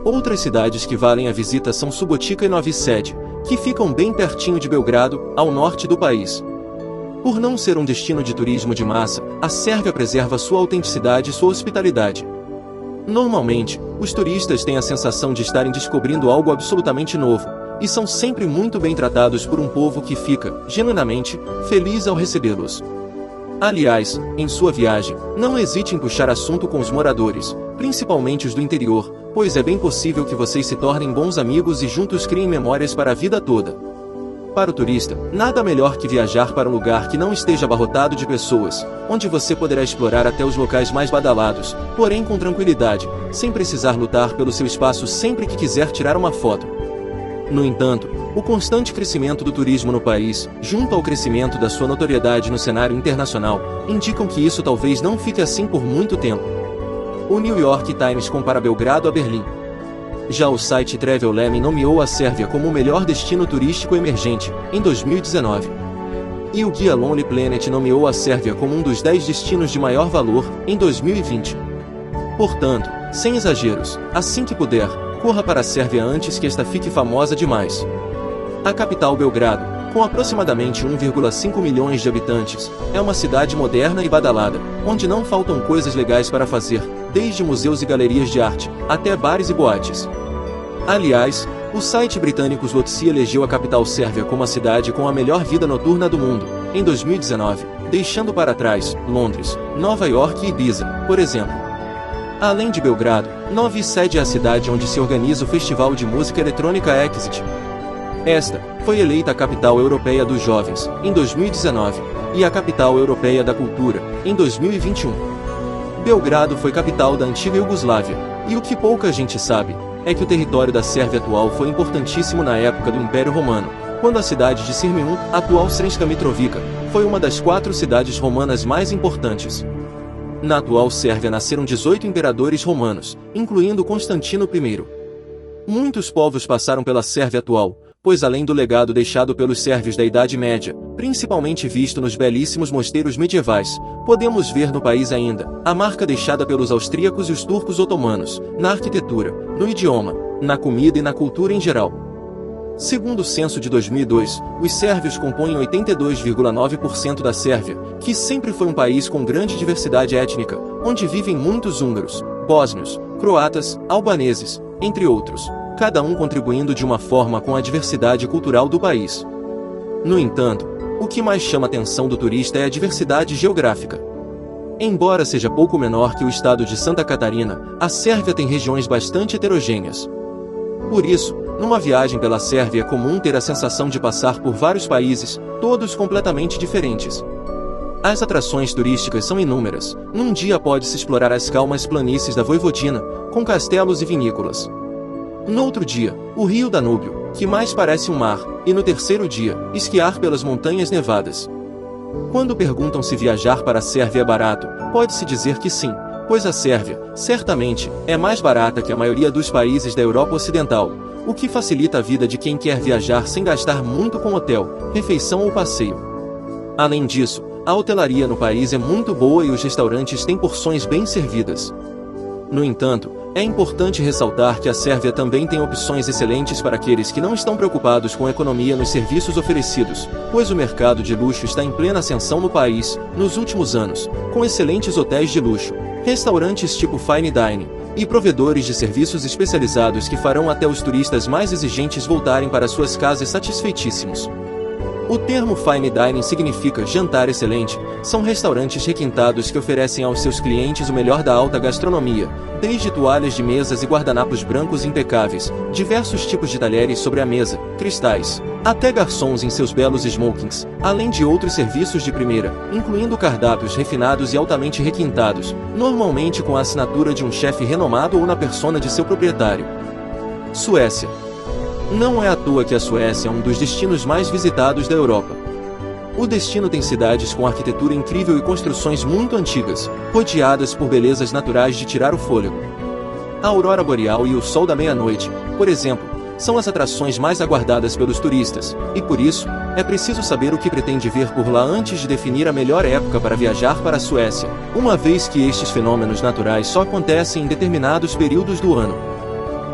Outras cidades que valem a visita são Subotica e Novi Sad, que ficam bem pertinho de Belgrado, ao norte do país. Por não ser um destino de turismo de massa, a Sérvia preserva sua autenticidade e sua hospitalidade. Normalmente, os turistas têm a sensação de estarem descobrindo algo absolutamente novo, e são sempre muito bem tratados por um povo que fica, genuinamente, feliz ao recebê-los. Aliás, em sua viagem, não hesite em puxar assunto com os moradores, principalmente os do interior, pois é bem possível que vocês se tornem bons amigos e juntos criem memórias para a vida toda. Para o turista, nada melhor que viajar para um lugar que não esteja abarrotado de pessoas, onde você poderá explorar até os locais mais badalados, porém com tranquilidade, sem precisar lutar pelo seu espaço sempre que quiser tirar uma foto. No entanto, o constante crescimento do turismo no país, junto ao crescimento da sua notoriedade no cenário internacional, indicam que isso talvez não fique assim por muito tempo. O New York Times compara Belgrado a Berlim. Já o site Travel Lemon nomeou a Sérvia como o melhor destino turístico emergente, em 2019. E o guia Lonely Planet nomeou a Sérvia como um dos 10 destinos de maior valor, em 2020. Portanto, sem exageros, assim que puder, corra para a Sérvia antes que esta fique famosa demais. A capital Belgrado, com aproximadamente 1,5 milhões de habitantes, é uma cidade moderna e badalada, onde não faltam coisas legais para fazer, desde museus e galerias de arte, até bares e boates. Aliás, o site britânico Slotsi elegeu a capital sérvia como a cidade com a melhor vida noturna do mundo, em 2019, deixando para trás Londres, Nova York e Ibiza, por exemplo. Além de Belgrado, Novi Sad é a cidade onde se organiza o festival de música eletrônica Exit. Esta foi eleita a capital europeia dos jovens, em 2019, e a capital europeia da cultura, em 2021. Belgrado foi capital da antiga Iugoslávia, e o que pouca gente sabe, é que o território da Sérvia atual foi importantíssimo na época do Império Romano, quando a cidade de Sirmium, atual Sremska Mitrovica, foi uma das 4 cidades romanas mais importantes. Na atual Sérvia nasceram 18 imperadores romanos, incluindo Constantino I. Muitos povos passaram pela Sérvia atual, pois além do legado deixado pelos sérvios da Idade Média, principalmente visto nos belíssimos mosteiros medievais, podemos ver no país ainda a marca deixada pelos austríacos e os turcos otomanos, na arquitetura, no idioma, na comida e na cultura em geral. Segundo o censo de 2002, os sérvios compõem 82,9% da Sérvia, que sempre foi um país com grande diversidade étnica, onde vivem muitos húngaros, bósnios, croatas, albaneses, entre outros, cada um contribuindo de uma forma com a diversidade cultural do país. No entanto, o que mais chama a atenção do turista é a diversidade geográfica. Embora seja pouco menor que o estado de Santa Catarina, a Sérvia tem regiões bastante heterogêneas. Por isso, numa viagem pela Sérvia é comum ter a sensação de passar por vários países, todos completamente diferentes. As atrações turísticas são inúmeras. Num dia pode-se explorar as calmas planícies da Voivodina, com castelos e vinícolas. No outro dia, o rio Danúbio, que mais parece um mar, e no terceiro dia, esquiar pelas montanhas nevadas. Quando perguntam se viajar para a Sérvia é barato, pode-se dizer que sim, pois a Sérvia, certamente, é mais barata que a maioria dos países da Europa Ocidental, o que facilita a vida de quem quer viajar sem gastar muito com hotel, refeição ou passeio. Além disso, a hotelaria no país é muito boa e os restaurantes têm porções bem servidas. No entanto, é importante ressaltar que a Sérvia também tem opções excelentes para aqueles que não estão preocupados com a economia nos serviços oferecidos, pois o mercado de luxo está em plena ascensão no país, nos últimos anos, com excelentes hotéis de luxo, restaurantes tipo fine dining, e provedores de serviços especializados que farão até os turistas mais exigentes voltarem para suas casas satisfeitíssimos. O termo fine dining significa jantar excelente, são restaurantes requintados que oferecem aos seus clientes o melhor da alta gastronomia, desde toalhas de mesas e guardanapos brancos impecáveis, diversos tipos de talheres sobre a mesa, cristais, até garçons em seus belos smokings, além de outros serviços de primeira, incluindo cardápios refinados e altamente requintados, normalmente com a assinatura de um chefe renomado ou na persona de seu proprietário. Suécia. Não é à toa que a Suécia é um dos destinos mais visitados da Europa. O destino tem cidades com arquitetura incrível e construções muito antigas, rodeadas por belezas naturais de tirar o fôlego. A aurora boreal e o sol da meia-noite, por exemplo, são as atrações mais aguardadas pelos turistas, e por isso, é preciso saber o que pretende ver por lá antes de definir a melhor época para viajar para a Suécia, uma vez que estes fenômenos naturais só acontecem em determinados períodos do ano.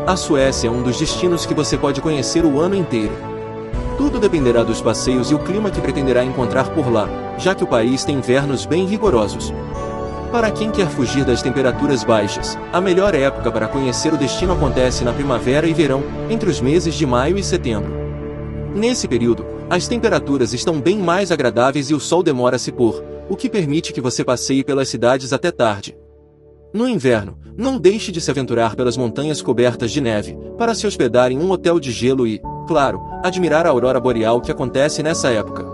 A Suécia é um dos destinos que você pode conhecer o ano inteiro. Tudo dependerá dos passeios e o clima que pretenderá encontrar por lá, já que o país tem invernos bem rigorosos. Para quem quer fugir das temperaturas baixas, a melhor época para conhecer o destino acontece na primavera e verão, entre os meses de maio e setembro. Nesse período, as temperaturas estão bem mais agradáveis e o sol demora a se pôr, o que permite que você passeie pelas cidades até tarde. No inverno, não deixe de se aventurar pelas montanhas cobertas de neve, para se hospedar em um hotel de gelo e, claro, admirar a aurora boreal que acontece nessa época.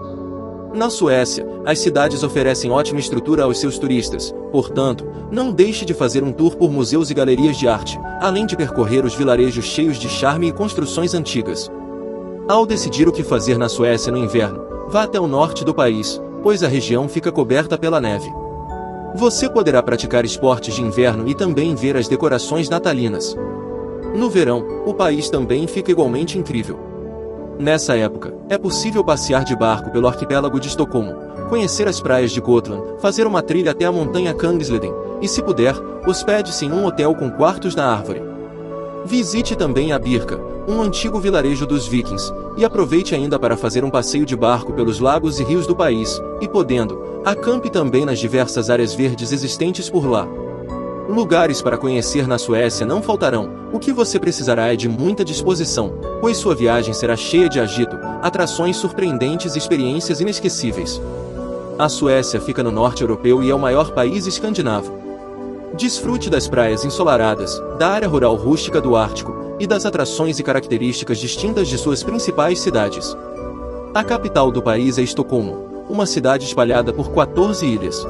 Na Suécia, as cidades oferecem ótima estrutura aos seus turistas, portanto, não deixe de fazer um tour por museus e galerias de arte, além de percorrer os vilarejos cheios de charme e construções antigas. Ao decidir o que fazer na Suécia no inverno, vá até o norte do país, pois a região fica coberta pela neve. Você poderá praticar esportes de inverno e também ver as decorações natalinas. No verão, o país também fica igualmente incrível. Nessa época, é possível passear de barco pelo arquipélago de Estocolmo, conhecer as praias de Gotland, fazer uma trilha até a montanha Kungsleden, e se puder, hospede-se em um hotel com quartos na árvore. Visite também a Birka, um antigo vilarejo dos vikings, e aproveite ainda para fazer um passeio de barco pelos lagos e rios do país, e podendo, acampe também nas diversas áreas verdes existentes por lá. Lugares para conhecer na Suécia não faltarão, o que você precisará é de muita disposição, pois sua viagem será cheia de agito, atrações surpreendentes e experiências inesquecíveis. A Suécia fica no norte europeu e é o maior país escandinavo. Desfrute das praias ensolaradas, da área rural rústica do Ártico, e das atrações e características distintas de suas principais cidades. A capital do país é Estocolmo, uma cidade espalhada por 14 ilhas.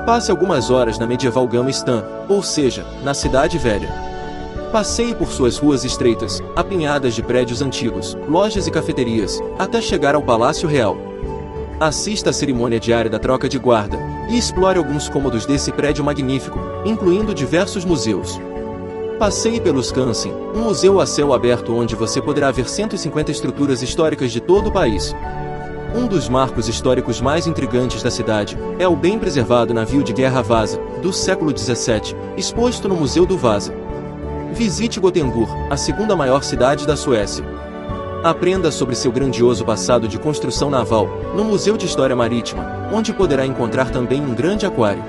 Passe algumas horas na medieval Gamla Stan, ou seja, na Cidade Velha. Passeie por suas ruas estreitas, apinhadas de prédios antigos, lojas e cafeterias, até chegar ao Palácio Real. Assista à cerimônia diária da troca de guarda, e explore alguns cômodos desse prédio magnífico, incluindo diversos museus. Passeie pelo Skansen, um museu a céu aberto onde você poderá ver 150 estruturas históricas de todo o país. Um dos marcos históricos mais intrigantes da cidade é o bem preservado navio de guerra Vasa, do século XVII, exposto no Museu do Vasa. Visite Gotemburgo, a segunda maior cidade da Suécia. Aprenda sobre seu grandioso passado de construção naval, no Museu de História Marítima, onde poderá encontrar também um grande aquário.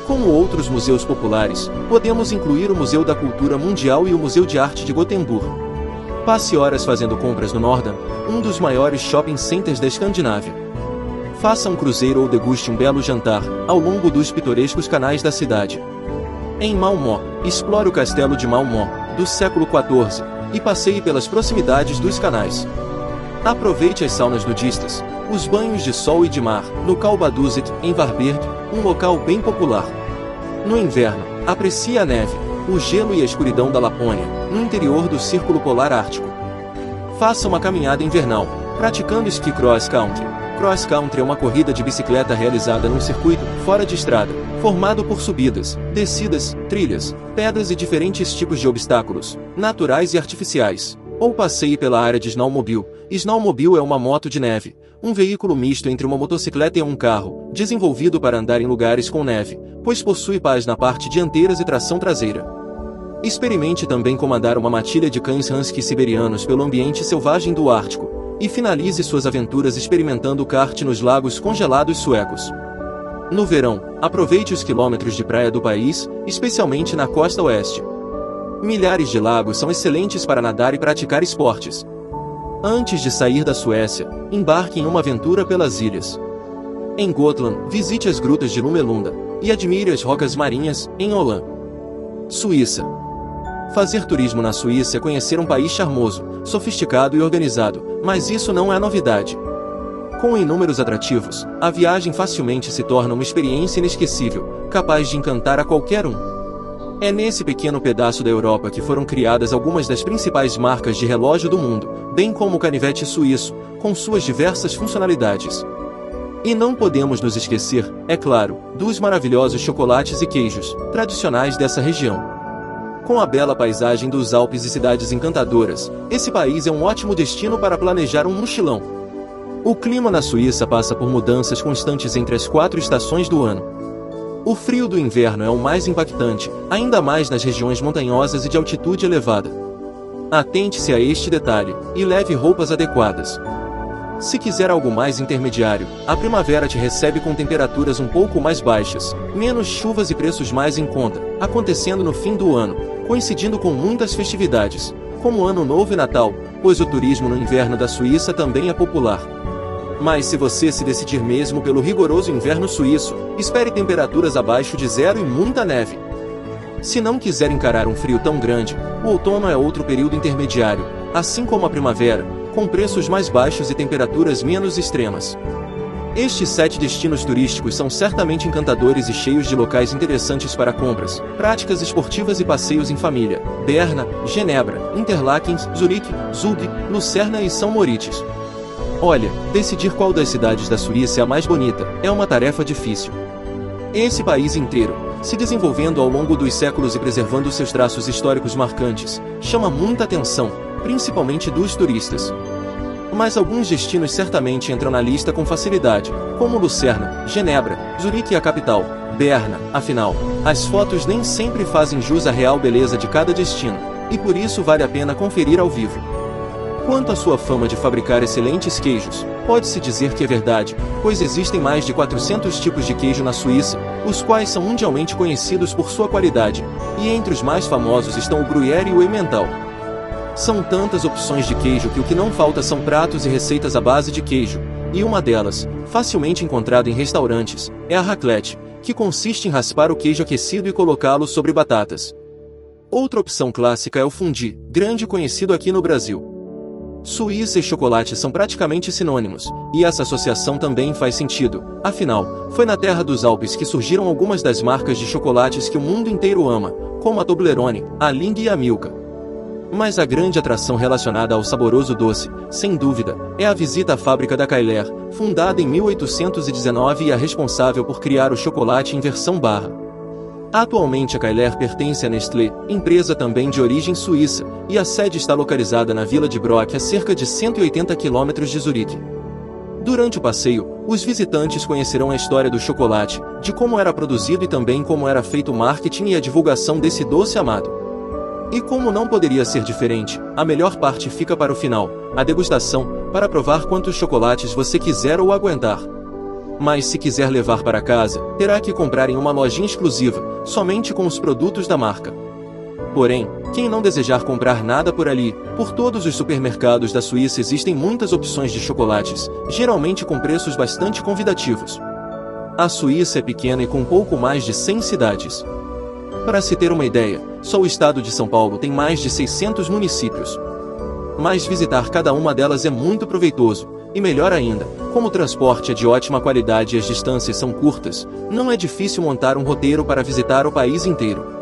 Como outros museus populares, podemos incluir o Museu da Cultura Mundial e o Museu de Arte de Gotemburgo. Passe horas fazendo compras no Norden, um dos maiores shopping centers da Escandinávia. Faça um cruzeiro ou deguste um belo jantar, ao longo dos pitorescos canais da cidade. Em Malmö, explore o castelo de Malmö, do século XIV, e passeie pelas proximidades dos canais. Aproveite as saunas nudistas, os banhos de sol e de mar, no Kalbaduset, em Varberg, um local bem popular. No inverno, aprecie a neve, o gelo e a escuridão da Lapônia, no interior do Círculo Polar Ártico. Faça uma caminhada invernal, praticando esqui cross-country. Cross-country é uma corrida de bicicleta realizada num circuito, fora de estrada, formado por subidas, descidas, trilhas, pedras e diferentes tipos de obstáculos, naturais e artificiais. Ou passeie pela área de snowmobile. Snowmobile é uma moto de neve, um veículo misto entre uma motocicleta e um carro, desenvolvido para andar em lugares com neve, pois possui pás na parte dianteira e tração traseira. Experimente também comandar uma matilha de cães husky siberianos pelo ambiente selvagem do Ártico, e finalize suas aventuras experimentando kart nos lagos congelados suecos. No verão, aproveite os quilômetros de praia do país, especialmente na costa oeste. Milhares de lagos são excelentes para nadar e praticar esportes. Antes de sair da Suécia, embarque em uma aventura pelas ilhas. Em Gotland, visite as grutas de Lumelunda, e admire as rocas marinhas, em Åland. Suíça. Fazer turismo na Suíça é conhecer um país charmoso, sofisticado e organizado, mas isso não é novidade. Com inúmeros atrativos, a viagem facilmente se torna uma experiência inesquecível, capaz de encantar a qualquer um. É nesse pequeno pedaço da Europa que foram criadas algumas das principais marcas de relógio do mundo, bem como o canivete suíço, com suas diversas funcionalidades. E não podemos nos esquecer, é claro, dos maravilhosos chocolates e queijos, tradicionais dessa região. Com a bela paisagem dos Alpes e cidades encantadoras, esse país é um ótimo destino para planejar um mochilão. O clima na Suíça passa por mudanças constantes entre as 4 estações do ano. O frio do inverno é o mais impactante, ainda mais nas regiões montanhosas e de altitude elevada. Atente-se a este detalhe, e leve roupas adequadas. Se quiser algo mais intermediário, a primavera te recebe com temperaturas um pouco mais baixas, menos chuvas e preços mais em conta, acontecendo no fim do ano, coincidindo com muitas festividades, como Ano Novo e Natal, pois o turismo no inverno da Suíça também é popular. Mas se você se decidir mesmo pelo rigoroso inverno suíço, espere temperaturas abaixo de zero e muita neve. Se não quiser encarar um frio tão grande, o outono é outro período intermediário, assim como a primavera, com preços mais baixos e temperaturas menos extremas. Estes 7 destinos turísticos são certamente encantadores e cheios de locais interessantes para compras, práticas esportivas e passeios em família: Berna, Genebra, Interlaken, Zurique, Zug, Lucerna e São Moritz. Olha, decidir qual das cidades da Suíça é a mais bonita é uma tarefa difícil. Esse país inteiro, se desenvolvendo ao longo dos séculos e preservando seus traços históricos marcantes, chama muita atenção, principalmente dos turistas. Mas alguns destinos certamente entram na lista com facilidade, como Lucerna, Genebra, Zurique e a capital, Berna. Afinal, as fotos nem sempre fazem jus à real beleza de cada destino, e por isso vale a pena conferir ao vivo. Quanto à sua fama de fabricar excelentes queijos, pode-se dizer que é verdade, pois existem mais de 400 tipos de queijo na Suíça, os quais são mundialmente conhecidos por sua qualidade, e entre os mais famosos estão o Gruyère e o Emmental. São tantas opções de queijo que o que não falta são pratos e receitas à base de queijo, e uma delas, facilmente encontrada em restaurantes, é a raclette, que consiste em raspar o queijo aquecido e colocá-lo sobre batatas. Outra opção clássica é o fondue, grande conhecido aqui no Brasil. Suíça e chocolate são praticamente sinônimos, e essa associação também faz sentido, afinal, foi na terra dos Alpes que surgiram algumas das marcas de chocolates que o mundo inteiro ama, como a Toblerone, a Ling e a Milka. Mas a grande atração relacionada ao saboroso doce, sem dúvida, é a visita à fábrica da Cailer, fundada em 1819 e a responsável por criar o chocolate em versão barra. Atualmente a Cailer pertence à Nestlé, empresa também de origem suíça, e a sede está localizada na vila de Brock, a cerca de 180 km de Zurique. Durante o passeio, os visitantes conhecerão a história do chocolate, de como era produzido e também como era feito o marketing e a divulgação desse doce amado. E como não poderia ser diferente, a melhor parte fica para o final, a degustação, para provar quantos chocolates você quiser ou aguentar. Mas se quiser levar para casa, terá que comprar em uma lojinha exclusiva, somente com os produtos da marca. Porém, quem não desejar comprar nada por ali, por todos os supermercados da Suíça existem muitas opções de chocolates, geralmente com preços bastante convidativos. A Suíça é pequena e com pouco mais de 100 cidades. Para se ter uma ideia, só o estado de São Paulo tem mais de 600 municípios. Mas visitar cada uma delas é muito proveitoso, e melhor ainda, como o transporte é de ótima qualidade e as distâncias são curtas, não é difícil montar um roteiro para visitar o país inteiro.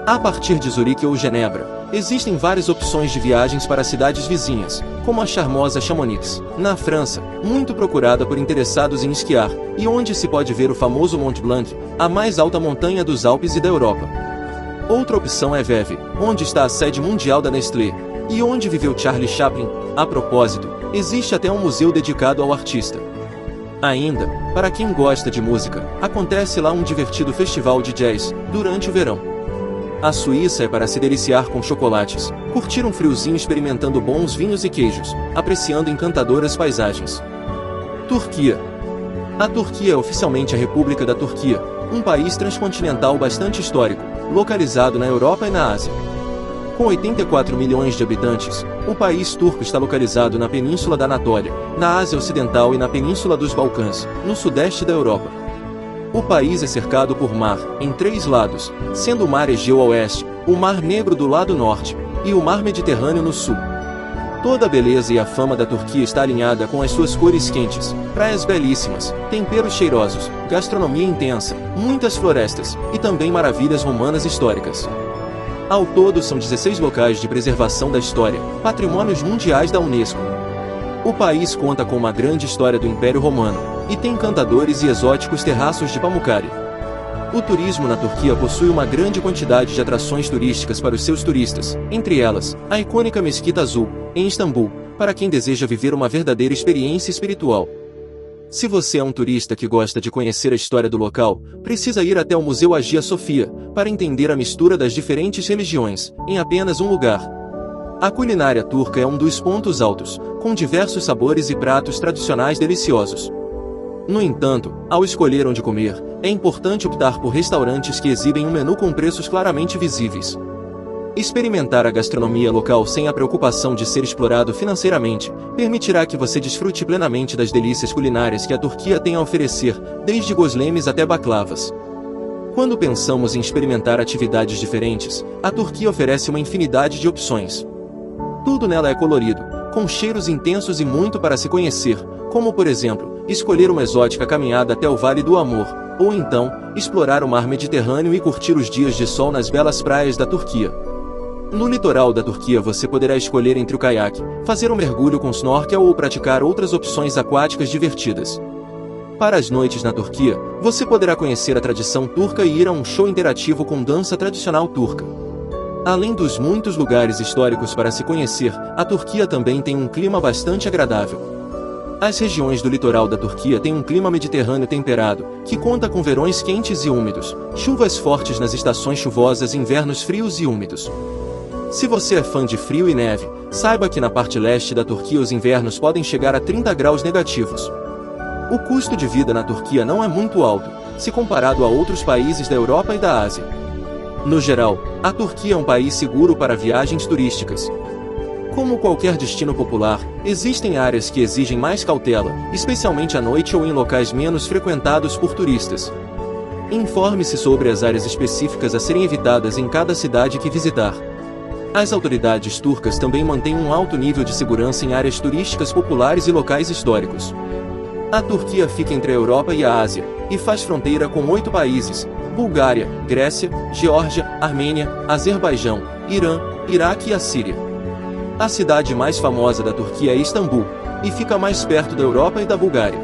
A partir de Zurique ou Genebra, existem várias opções de viagens para cidades vizinhas, como a charmosa Chamonix, na França, muito procurada por interessados em esquiar, e onde se pode ver o famoso Mont Blanc, a mais alta montanha dos Alpes e da Europa. Outra opção é Vevey, onde está a sede mundial da Nestlé, e onde viveu Charlie Chaplin. A propósito, existe até um museu dedicado ao artista. Ainda, para quem gosta de música, acontece lá um divertido festival de jazz, durante o verão. A Suíça é para se deliciar com chocolates, curtir um friozinho experimentando bons vinhos e queijos, apreciando encantadoras paisagens. Turquia. A Turquia é oficialmente a República da Turquia, um país transcontinental bastante histórico, localizado na Europa e na Ásia. Com 84 milhões de habitantes, o país turco está localizado na Península da Anatólia, na Ásia Ocidental e na Península dos Balcãs, no sudeste da Europa. O país é cercado por mar, em 3 lados, sendo o Mar Egeu ao oeste, o Mar Negro do lado norte, e o Mar Mediterrâneo no sul. Toda a beleza e a fama da Turquia está alinhada com as suas cores quentes, praias belíssimas, temperos cheirosos, gastronomia intensa, muitas florestas, e também maravilhas romanas históricas. Ao todo são 16 locais de preservação da história, patrimônios mundiais da Unesco. O país conta com uma grande história do Império Romano, e tem encantadores e exóticos terraços de Pamukkale. O turismo na Turquia possui uma grande quantidade de atrações turísticas para os seus turistas, entre elas, a icônica Mesquita Azul, em Istambul, para quem deseja viver uma verdadeira experiência espiritual. Se você é um turista que gosta de conhecer a história do local, precisa ir até o Museu Hagia Sophia, para entender a mistura das diferentes religiões, em apenas um lugar. A culinária turca é um dos pontos altos, com diversos sabores e pratos tradicionais deliciosos. No entanto, ao escolher onde comer, é importante optar por restaurantes que exibem um menu com preços claramente visíveis. Experimentar a gastronomia local sem a preocupação de ser explorado financeiramente, permitirá que você desfrute plenamente das delícias culinárias que a Turquia tem a oferecer, desde goslemes até baklavas. Quando pensamos em experimentar atividades diferentes, a Turquia oferece uma infinidade de opções. Tudo nela é colorido, com cheiros intensos e muito para se conhecer, como por exemplo, escolher uma exótica caminhada até o Vale do Amor, ou então, explorar o mar Mediterrâneo e curtir os dias de sol nas belas praias da Turquia. No litoral da Turquia você poderá escolher entre o caiaque, fazer um mergulho com snorkel ou praticar outras opções aquáticas divertidas. Para as noites na Turquia, você poderá conhecer a tradição turca e ir a um show interativo com dança tradicional turca. Além dos muitos lugares históricos para se conhecer, a Turquia também tem um clima bastante agradável. As regiões do litoral da Turquia têm um clima mediterrâneo temperado, que conta com verões quentes e úmidos, chuvas fortes nas estações chuvosas e invernos frios e úmidos. Se você é fã de frio e neve, saiba que na parte leste da Turquia os invernos podem chegar a 30 graus negativos. O custo de vida na Turquia não é muito alto, se comparado a outros países da Europa e da Ásia. No geral, a Turquia é um país seguro para viagens turísticas. Como qualquer destino popular, existem áreas que exigem mais cautela, especialmente à noite ou em locais menos frequentados por turistas. Informe-se sobre as áreas específicas a serem evitadas em cada cidade que visitar. As autoridades turcas também mantêm um alto nível de segurança em áreas turísticas populares e locais históricos. A Turquia fica entre a Europa e a Ásia, e faz fronteira com 8 países: Bulgária, Grécia, Geórgia, Armênia, Azerbaijão, Irã, Iraque e a Síria. A cidade mais famosa da Turquia é Istambul, e fica mais perto da Europa e da Bulgária.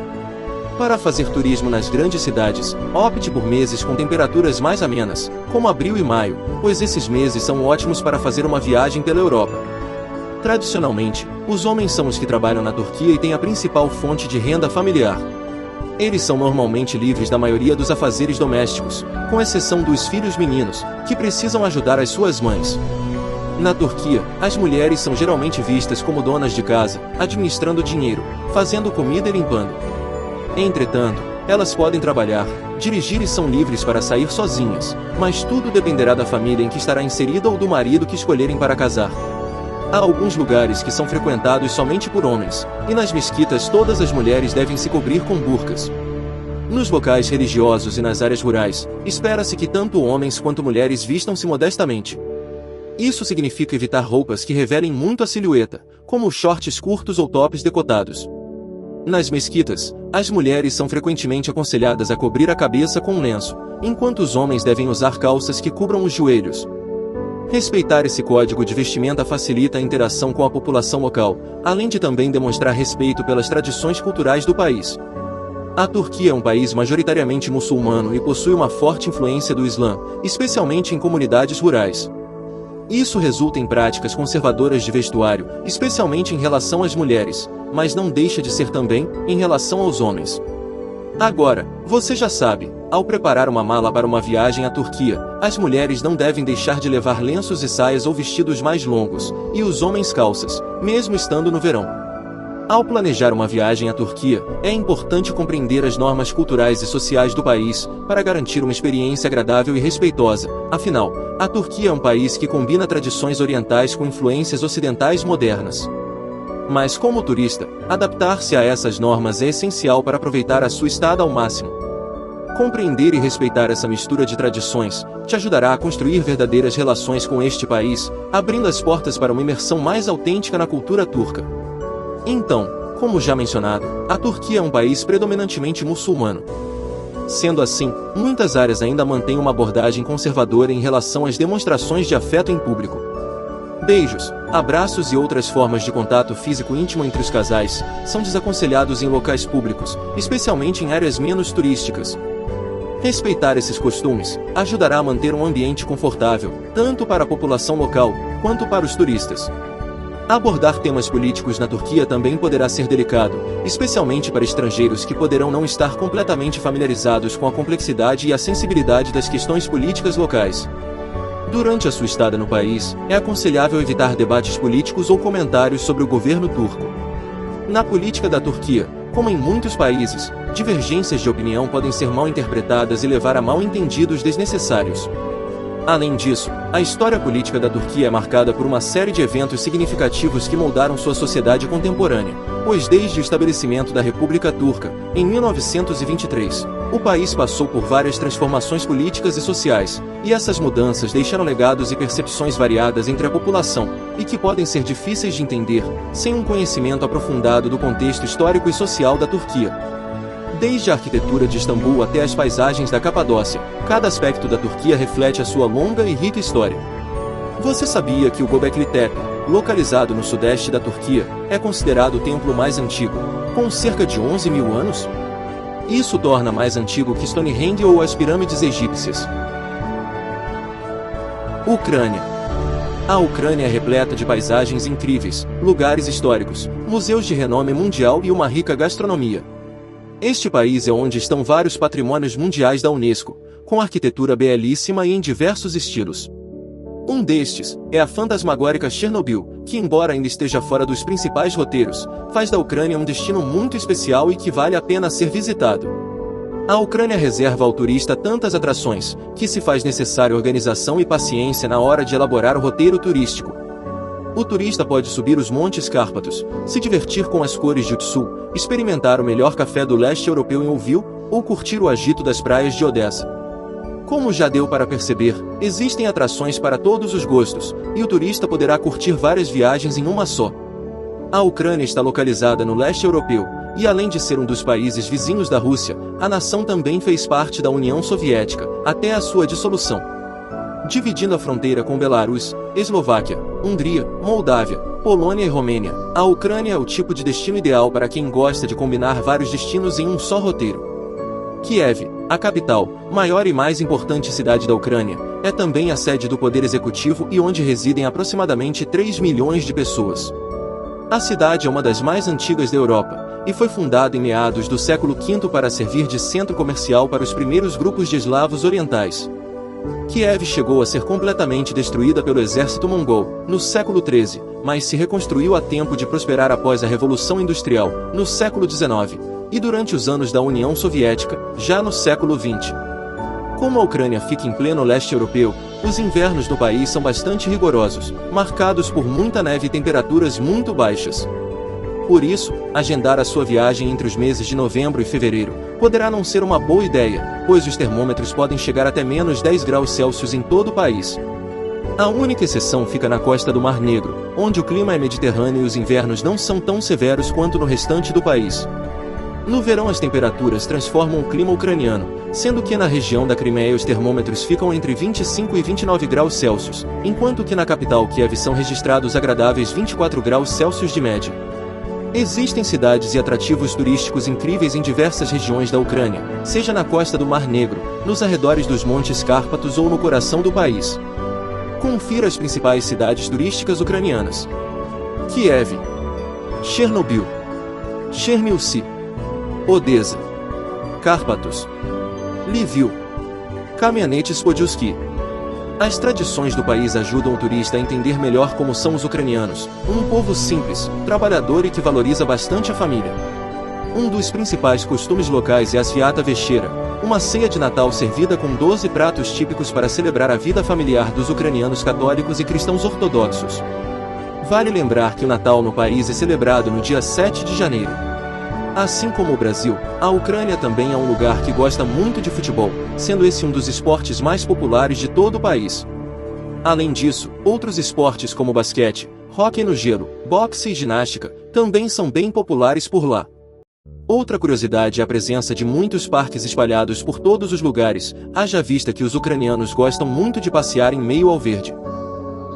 Para fazer turismo nas grandes cidades, opte por meses com temperaturas mais amenas, como abril e maio, pois esses meses são ótimos para fazer uma viagem pela Europa. Tradicionalmente, os homens são os que trabalham na Turquia e têm a principal fonte de renda familiar. Eles são normalmente livres da maioria dos afazeres domésticos, com exceção dos filhos meninos, que precisam ajudar as suas mães. Na Turquia, as mulheres são geralmente vistas como donas de casa, administrando dinheiro, fazendo comida e limpando. Entretanto, elas podem trabalhar, dirigir e são livres para sair sozinhas, mas tudo dependerá da família em que estará inserida ou do marido que escolherem para casar. Há alguns lugares que são frequentados somente por homens, e nas mesquitas todas as mulheres devem se cobrir com burcas. Nos locais religiosos e nas áreas rurais, espera-se que tanto homens quanto mulheres vistam-se modestamente. Isso significa evitar roupas que revelem muito a silhueta, como shorts curtos ou tops decotados. Nas mesquitas, as mulheres são frequentemente aconselhadas a cobrir a cabeça com um lenço, enquanto os homens devem usar calças que cubram os joelhos. Respeitar esse código de vestimenta facilita a interação com a população local, além de também demonstrar respeito pelas tradições culturais do país. A Turquia é um país majoritariamente muçulmano e possui uma forte influência do Islã, especialmente em comunidades rurais. Isso resulta em práticas conservadoras de vestuário, especialmente em relação às mulheres, mas não deixa de ser também em relação aos homens. Agora, você já sabe, ao preparar uma mala para uma viagem à Turquia, as mulheres não devem deixar de levar lenços e saias ou vestidos mais longos, e os homens calças, mesmo estando no verão. Ao planejar uma viagem à Turquia, é importante compreender as normas culturais e sociais do país, para garantir uma experiência agradável e respeitosa. Afinal, a Turquia é um país que combina tradições orientais com influências ocidentais modernas. Mas como turista, adaptar-se a essas normas é essencial para aproveitar a sua estada ao máximo. Compreender e respeitar essa mistura de tradições te ajudará a construir verdadeiras relações com este país, abrindo as portas para uma imersão mais autêntica na cultura turca. Então, como já mencionado, a Turquia é um país predominantemente muçulmano. Sendo assim, muitas áreas ainda mantêm uma abordagem conservadora em relação às demonstrações de afeto em público. Beijos, abraços e outras formas de contato físico íntimo entre os casais são desaconselhados em locais públicos, especialmente em áreas menos turísticas. Respeitar esses costumes ajudará a manter um ambiente confortável, tanto para a população local, quanto para os turistas. Abordar temas políticos na Turquia também poderá ser delicado, especialmente para estrangeiros que poderão não estar completamente familiarizados com a complexidade e a sensibilidade das questões políticas locais. Durante a sua estada no país, é aconselhável evitar debates políticos ou comentários sobre o governo turco. Na política da Turquia, como em muitos países, divergências de opinião podem ser mal interpretadas e levar a mal-entendidos desnecessários. Além disso, a história política da Turquia é marcada por uma série de eventos significativos que moldaram sua sociedade contemporânea, pois desde o estabelecimento da República Turca, em 1923, o país passou por várias transformações políticas e sociais, e essas mudanças deixaram legados e percepções variadas entre a população, e que podem ser difíceis de entender, sem um conhecimento aprofundado do contexto histórico e social da Turquia. Desde a arquitetura de Istambul até as paisagens da Capadócia, cada aspecto da Turquia reflete a sua longa e rica história. Você sabia que o Göbekli Tepe, localizado no sudeste da Turquia, é considerado o templo mais antigo, com cerca de 11 mil anos? Isso torna mais antigo que Stonehenge ou as pirâmides egípcias. Ucrânia. A Ucrânia é repleta de paisagens incríveis, lugares históricos, museus de renome mundial e uma rica gastronomia. Este país é onde estão vários patrimônios mundiais da Unesco, com arquitetura belíssima e em diversos estilos. Um destes é a fantasmagórica Chernobyl, que embora ainda esteja fora dos principais roteiros, faz da Ucrânia um destino muito especial e que vale a pena ser visitado. A Ucrânia reserva ao turista tantas atrações, que se faz necessária organização e paciência na hora de elaborar o roteiro turístico. O turista pode subir os Montes Cárpatos, se divertir com as cores de Utsul, experimentar o melhor café do leste europeu em Lviv, ou curtir o agito das praias de Odessa. Como já deu para perceber, existem atrações para todos os gostos, e o turista poderá curtir várias viagens em uma só. A Ucrânia está localizada no leste europeu, e além de ser um dos países vizinhos da Rússia, a nação também fez parte da União Soviética, até a sua dissolução. Dividindo a fronteira com Belarus, Eslováquia, Hungria, Moldávia, Polônia e Romênia, a Ucrânia é o tipo de destino ideal para quem gosta de combinar vários destinos em um só roteiro. Kiev, a capital, maior e mais importante cidade da Ucrânia, é também a sede do poder executivo e onde residem aproximadamente 3 milhões de pessoas. A cidade é uma das mais antigas da Europa, e foi fundada em meados do século V para servir de centro comercial para os primeiros grupos de eslavos orientais. Kiev chegou a ser completamente destruída pelo exército mongol no século XIII, mas se reconstruiu a tempo de prosperar após a Revolução Industrial, no século XIX, e durante os anos da União Soviética, já no século XX. Como a Ucrânia fica em pleno leste europeu, os invernos do país são bastante rigorosos, marcados por muita neve e temperaturas muito baixas. Por isso, agendar a sua viagem entre os meses de novembro e fevereiro poderá não ser uma boa ideia, pois os termômetros podem chegar até menos 10 graus Celsius em todo o país. A única exceção fica na costa do Mar Negro, onde o clima é mediterrâneo e os invernos não são tão severos quanto no restante do país. No verão as temperaturas transformam o clima ucraniano, sendo que na região da Crimeia os termômetros ficam entre 25 e 29 graus Celsius, enquanto que na capital Kiev são registrados agradáveis 24 graus Celsius de média. Existem cidades e atrativos turísticos incríveis em diversas regiões da Ucrânia, seja na costa do Mar Negro, nos arredores dos Montes Cárpatos ou no coração do país. Confira as principais cidades turísticas ucranianas: Kiev, Chernobyl, Chernivtsi, Odessa, Cárpatos, Lviv, Kamianets-Podilsky. As tradições do país ajudam o turista a entender melhor como são os ucranianos, um povo simples, trabalhador e que valoriza bastante a família. Um dos principais costumes locais é a Sviata Veshchera, uma ceia de Natal servida com 12 pratos típicos para celebrar a vida familiar dos ucranianos católicos e cristãos ortodoxos. Vale lembrar que o Natal no país é celebrado no dia 7 de janeiro. Assim como o Brasil, a Ucrânia também é um lugar que gosta muito de futebol, sendo esse um dos esportes mais populares de todo o país. Além disso, outros esportes como basquete, hóquei no gelo, boxe e ginástica também são bem populares por lá. Outra curiosidade é a presença de muitos parques espalhados por todos os lugares, haja vista que os ucranianos gostam muito de passear em meio ao verde.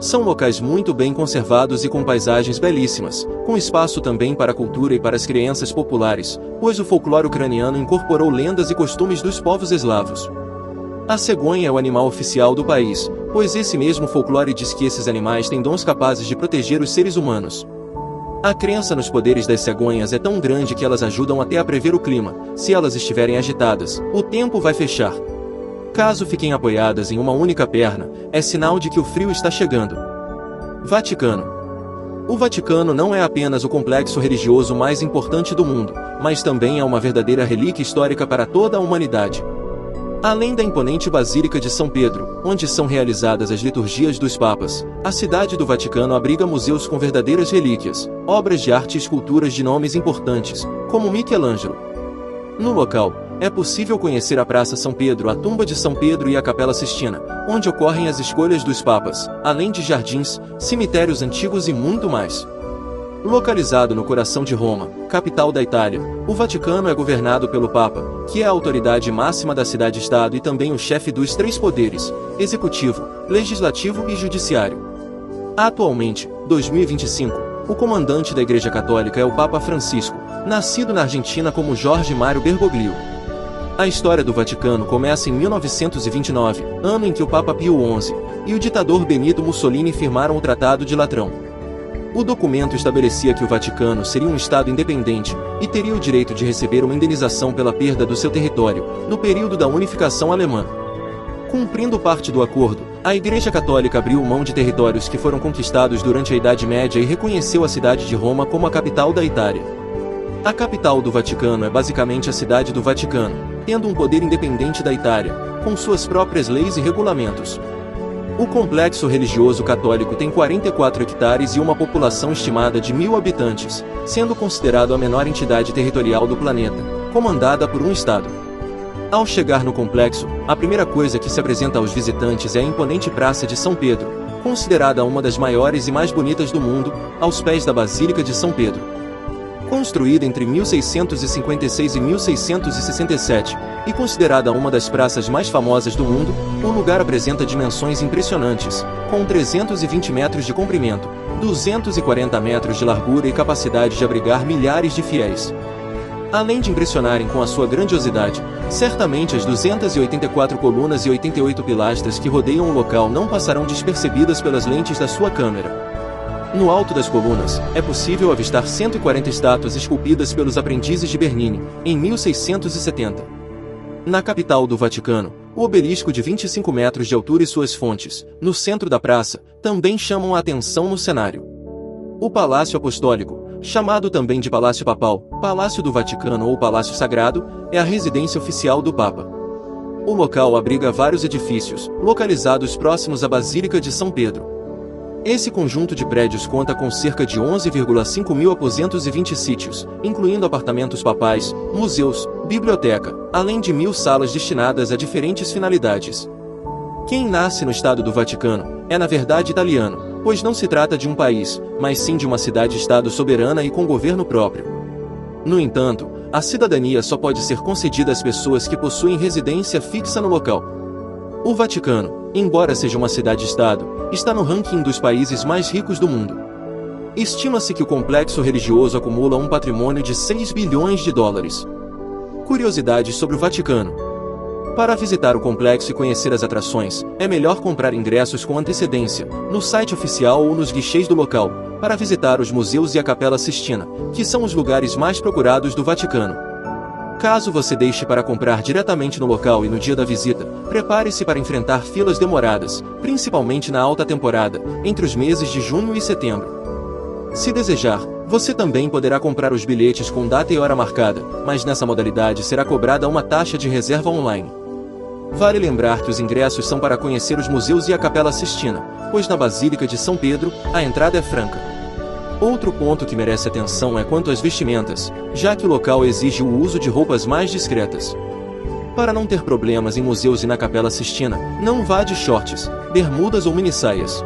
São locais muito bem conservados e com paisagens belíssimas, com espaço também para a cultura e para as crenças populares, pois o folclore ucraniano incorporou lendas e costumes dos povos eslavos. A cegonha é o animal oficial do país, pois esse mesmo folclore diz que esses animais têm dons capazes de proteger os seres humanos. A crença nos poderes das cegonhas é tão grande que elas ajudam até a prever o clima. Se elas estiverem agitadas, o tempo vai fechar. Caso fiquem apoiadas em uma única perna, é sinal de que o frio está chegando. Vaticano. O Vaticano não é apenas o complexo religioso mais importante do mundo, mas também é uma verdadeira relíquia histórica para toda a humanidade. Além da imponente Basílica de São Pedro, onde são realizadas as liturgias dos papas, a cidade do Vaticano abriga museus com verdadeiras relíquias, obras de arte e esculturas de nomes importantes, como Michelangelo. No local, é possível conhecer a Praça São Pedro, a Tumba de São Pedro e a Capela Sistina, onde ocorrem as escolhas dos papas, além de jardins, cemitérios antigos e muito mais. Localizado no coração de Roma, capital da Itália, o Vaticano é governado pelo Papa, que é a autoridade máxima da cidade-estado e também o chefe dos três poderes: executivo, legislativo e judiciário. Atualmente, 2025, o comandante da Igreja Católica é o Papa Francisco, nascido na Argentina como Jorge Mário Bergoglio. A história do Vaticano começa em 1929, ano em que o Papa Pio XI e o ditador Benito Mussolini firmaram o Tratado de Latrão. O documento estabelecia que o Vaticano seria um Estado independente e teria o direito de receber uma indenização pela perda do seu território, no período da unificação alemã. Cumprindo parte do acordo, a Igreja Católica abriu mão de territórios que foram conquistados durante a Idade Média e reconheceu a cidade de Roma como a capital da Itália. A capital do Vaticano é basicamente a cidade do Vaticano, tendo um poder independente da Itália, com suas próprias leis e regulamentos. O complexo religioso católico tem 44 hectares e uma população estimada de 1.000 habitantes, sendo considerado a menor entidade territorial do planeta, comandada por um Estado. Ao chegar no complexo, a primeira coisa que se apresenta aos visitantes é a imponente Praça de São Pedro, considerada uma das maiores e mais bonitas do mundo, aos pés da Basílica de São Pedro. Construída entre 1656 e 1667, e considerada uma das praças mais famosas do mundo, o lugar apresenta dimensões impressionantes, com 320 metros de comprimento, 240 metros de largura e capacidade de abrigar milhares de fiéis. Além de impressionarem com a sua grandiosidade, certamente as 284 colunas e 88 pilastras que rodeiam o local não passarão despercebidas pelas lentes da sua câmera. No alto das colunas, é possível avistar 140 estátuas esculpidas pelos aprendizes de Bernini, em 1670. Na capital do Vaticano, O obelisco de 25 metros de altura e suas fontes, no centro da praça, também chamam a atenção no cenário. O Palácio Apostólico, chamado também de Palácio Papal, Palácio do Vaticano ou Palácio Sagrado, é a residência oficial do Papa. O local abriga vários edifícios, localizados próximos à Basílica de São Pedro. Esse conjunto de prédios conta com cerca de 11,5 mil aposentos e 20 sítios, incluindo apartamentos papais, museus, biblioteca, além de 1.000 salas destinadas a diferentes finalidades. Quem nasce no Estado do Vaticano é na verdade italiano, pois não se trata de um país, mas sim de uma cidade-estado soberana e com governo próprio. No entanto, a cidadania só pode ser concedida às pessoas que possuem residência fixa no local. O Vaticano, embora seja uma cidade-estado, está no ranking dos países mais ricos do mundo. Estima-se que o complexo religioso acumula um patrimônio de 6 bilhões de dólares. Curiosidades sobre o Vaticano. Para visitar o complexo e conhecer as atrações, é melhor comprar ingressos com antecedência, no site oficial ou nos guichês do local, para visitar os museus e a Capela Sistina, que são os lugares mais procurados do Vaticano. Caso você deixe para comprar diretamente no local e no dia da visita, prepare-se para enfrentar filas demoradas, principalmente na alta temporada, entre os meses de junho e setembro. Se desejar, você também poderá comprar os bilhetes com data e hora marcada, mas nessa modalidade será cobrada uma taxa de reserva online. Vale lembrar que os ingressos são para conhecer os museus e a Capela Sistina, pois na Basílica de São Pedro, a entrada é franca. Outro ponto que merece atenção é quanto às vestimentas, já que o local exige o uso de roupas mais discretas. Para não ter problemas em museus e na Capela Sistina, não vá de shorts, bermudas ou minissaias.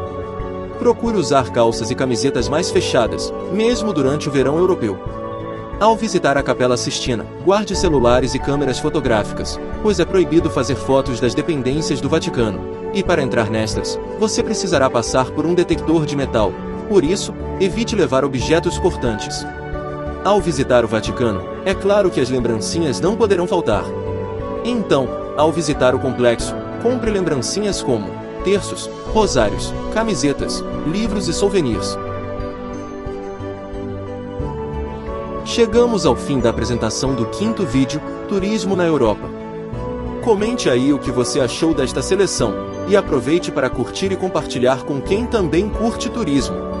Procure usar calças e camisetas mais fechadas, mesmo durante o verão europeu. Ao visitar a Capela Sistina, guarde celulares e câmeras fotográficas, pois é proibido fazer fotos das dependências do Vaticano, e para entrar nestas, você precisará passar por um detector de metal. Por isso, evite levar objetos cortantes. Ao visitar o Vaticano, é claro que as lembrancinhas não poderão faltar. Então, ao visitar o complexo, compre lembrancinhas como terços, rosários, camisetas, livros e souvenirs. Chegamos ao fim da apresentação do 5º vídeo, Turismo na Europa. Comente aí o que você achou desta seleção, e aproveite para curtir e compartilhar com quem também curte turismo.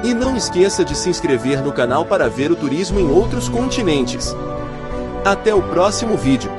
E não esqueça de se inscrever no canal para ver o turismo em outros continentes. Até o próximo vídeo!